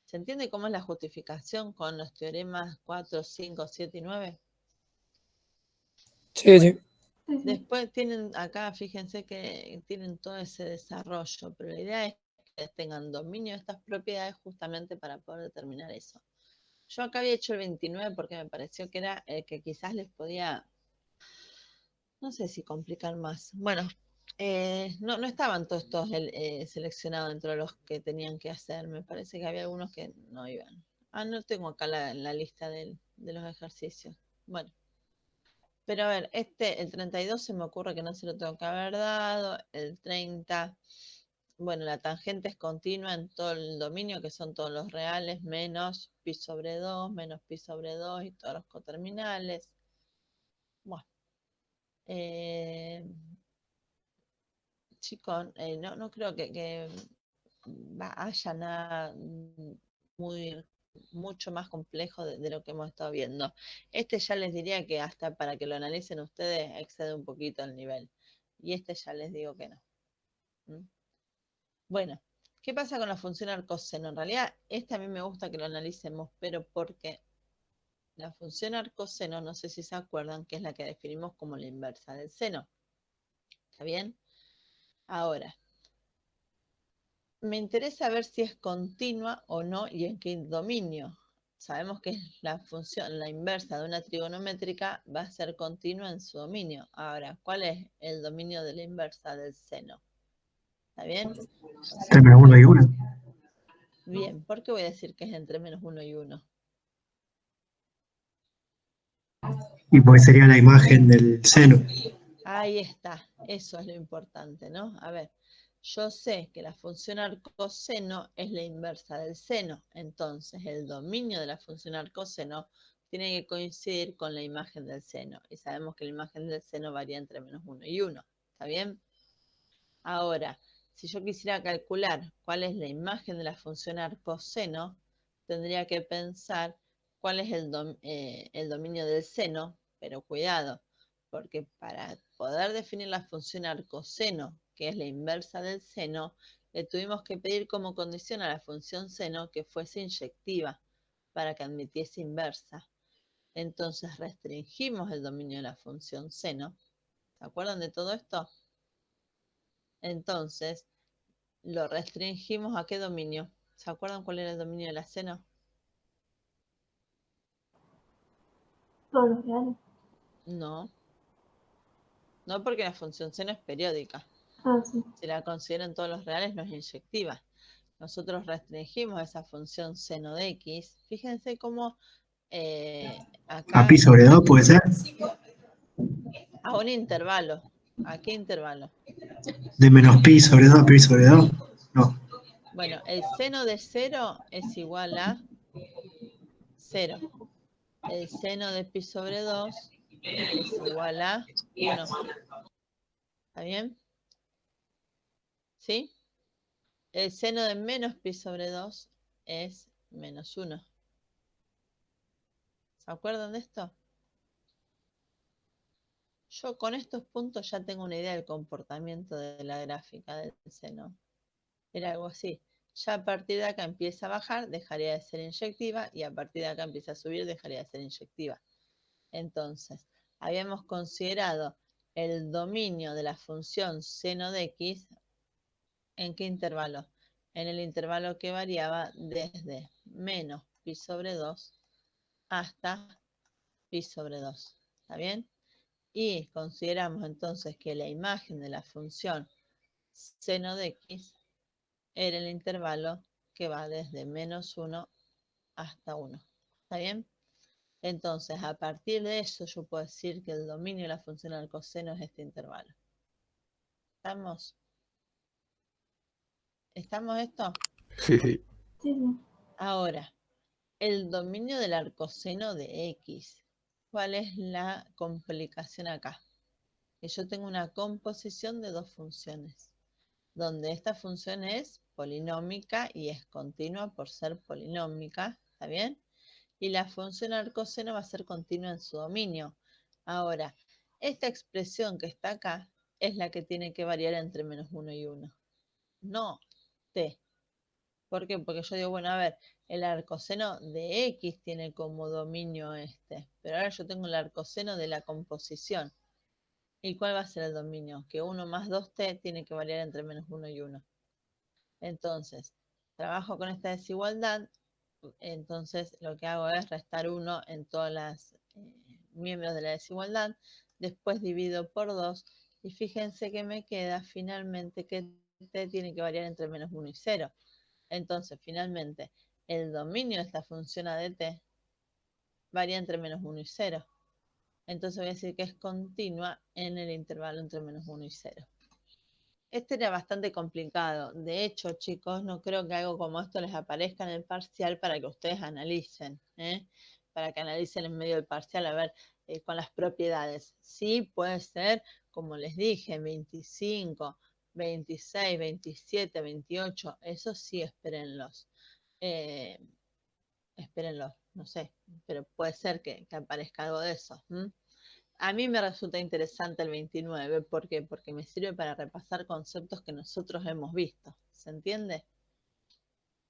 ¿Se entiende cómo es la justificación con los teoremas 4, 5, 7 y 9? Sí, Bueno, sí. Sí, sí. después tienen acá, fíjense que tienen todo ese desarrollo, pero la idea es que tengan dominio de estas propiedades justamente para poder determinar eso. Yo acá había hecho el 29 porque me pareció que era el que quizás les podía, no sé si complicar más. Bueno, no estaban todos estos seleccionados dentro de los que tenían que hacer. Me parece que había algunos que no iban. Ah, no tengo acá la lista de los ejercicios. Bueno. Pero a ver, el 32 se me ocurre que no se lo tengo que haber dado. El 30, bueno, la tangente es continua en todo el dominio, que son todos los reales, menos pi sobre 2, menos pi sobre 2 y todos los coterminales. Bueno, chicos, no creo que haya nada mucho más complejo de lo que hemos estado viendo. Ya les diría que hasta para que lo analicen ustedes excede un poquito el nivel. Y ya les digo que no. ¿Mm? Bueno, ¿qué pasa con la función arcoseno? En realidad, a mí me gusta que lo analicemos, pero porque la función arcoseno, no sé si se acuerdan, que es la que definimos como la inversa del seno. ¿Está bien? Ahora, me interesa ver si es continua o no y en qué dominio. Sabemos que la función, la inversa de una trigonométrica va a ser continua en su dominio. Ahora, ¿cuál es el dominio de la inversa del seno? ¿Está bien? O sea, Entre menos 1 y 1. bien, ¿por qué voy a decir que es entre menos 1 y 1? Y pues sería la imagen del seno. Ahí está, eso es lo importante, ¿no? A ver, yo sé que la función arcoseno es la inversa del seno, entonces el dominio de la función arcoseno tiene que coincidir con la imagen del seno, y sabemos que la imagen del seno varía entre menos 1 y 1, ¿está bien? Ahora, si yo quisiera calcular cuál es la imagen de la función arcoseno, tendría que pensar cuál es el dominio del seno, pero cuidado, porque para poder definir la función arcoseno, que es la inversa del seno, le tuvimos que pedir como condición a la función seno que fuese inyectiva para que admitiese inversa. Entonces restringimos el dominio de la función seno. ¿Se acuerdan de todo esto? Entonces, lo restringimos ¿a qué dominio? ¿Se acuerdan cuál era el dominio de la seno? Todos los reales. No. No, porque la función seno es periódica. Ah, sí. Si la consideran todos los reales, no es inyectiva. Nosotros restringimos esa función seno de x. Fíjense cómo acá A pi sobre 2 puede ser. a un intervalo. ¿A qué intervalo? De menos pi sobre 2 a pi sobre 2. No. Bueno, el seno de 0 es igual a 0. El seno de pi sobre 2 es igual a 1. ¿Está bien? ¿Sí? El seno de menos pi sobre 2 es menos 1. ¿Se acuerdan de esto? Yo con estos puntos ya tengo una idea del comportamiento de la gráfica del seno. Era algo así. Ya a partir de acá empieza a bajar, dejaría de ser inyectiva, y a partir de acá empieza a subir, dejaría de ser inyectiva. Entonces, habíamos considerado el dominio de la función seno de x, ¿en qué intervalo? En el intervalo que variaba desde menos pi sobre 2 hasta pi sobre 2. ¿Está bien? Y consideramos entonces que la imagen de la función seno de x era el intervalo que va desde menos 1 hasta 1. ¿Está bien? Entonces, a partir de eso, yo puedo decir que el dominio de la función al coseno es este intervalo. ¿Estamos? ¿Estamos esto? Sí, sí. Sí, sí. Ahora, el dominio del arcoseno de x. ¿Cuál es la complicación acá? Que yo tengo una composición de dos funciones, donde esta función es polinómica y es continua por ser polinómica, ¿está bien? Y la función arcoseno va a ser continua en su dominio. Ahora, esta expresión que está acá es la que tiene que variar entre menos 1 y 1. No t. ¿Por qué? Porque yo digo, bueno, a ver, el arcoseno de X tiene como dominio este, pero ahora yo tengo el arcoseno de la composición. ¿Y cuál va a ser el dominio? Que 1 más 2t tiene que variar entre menos 1 y 1. Entonces, trabajo con esta desigualdad, entonces lo que hago es restar 1 en todos los miembros de la desigualdad, después divido por 2 y fíjense que me queda finalmente que t tiene que variar entre menos 1 y 0. Entonces, finalmente, el dominio de esta función a de t varía entre menos 1 y 0. Entonces voy a decir que es continua en el intervalo entre menos 1 y 0. Este era bastante complicado. De hecho, chicos, no creo que algo como esto les aparezca en el parcial para que ustedes analicen, para que analicen en medio del parcial, a ver, con las propiedades. Sí, puede ser, como les dije, 25, 26, 27, 28, eso sí, espérenlos. Espérenlos, no sé, pero puede ser que aparezca algo de eso. A mí me resulta interesante el 29, ¿por qué? Porque me sirve para repasar conceptos que nosotros hemos visto, ¿se entiende?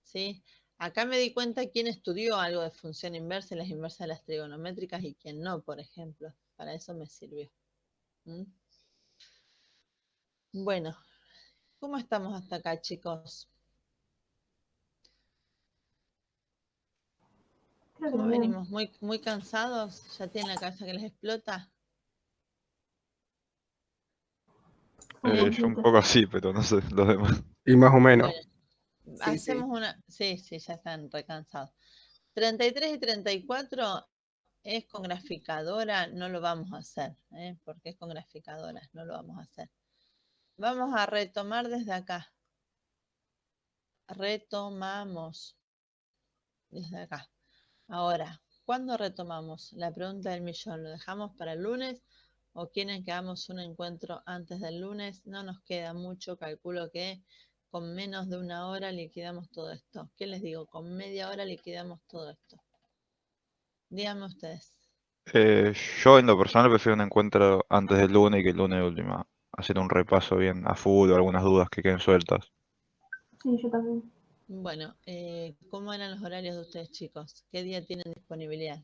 ¿Sí? Acá me di cuenta quién estudió algo de función inversa y las inversas de las trigonométricas y quién no, por ejemplo. Para eso me sirvió. Bueno, ¿cómo estamos hasta acá, chicos? Creo que ¿Cómo bien. venimos? ¿Muy cansados? ¿Ya tienen la cabeza que les explota? Un Yo un poquito. poco así, pero no sé, los demás. Y más o menos. Bueno, Sí, hacemos una... Sí, ya están recansados. 33 y 34 es con graficadora, no lo vamos a hacer, porque es con graficadora, no lo vamos a hacer. Vamos a retomar desde acá. Retomamos desde acá. Ahora, ¿cuándo retomamos? La pregunta del millón, ¿lo dejamos para el lunes o quieren que hagamos un encuentro antes del lunes? No nos queda mucho, calculo que con menos de 1 hora liquidamos todo esto. ¿Qué les digo? Con media hora liquidamos todo esto. Díganme ustedes. Yo en lo personal prefiero un encuentro antes del lunes y que el lunes de última. Hacer un repaso bien a full o algunas dudas que queden sueltas. Sí, yo también. Bueno, ¿cómo eran los horarios de ustedes, chicos? ¿Qué día tienen disponibilidad?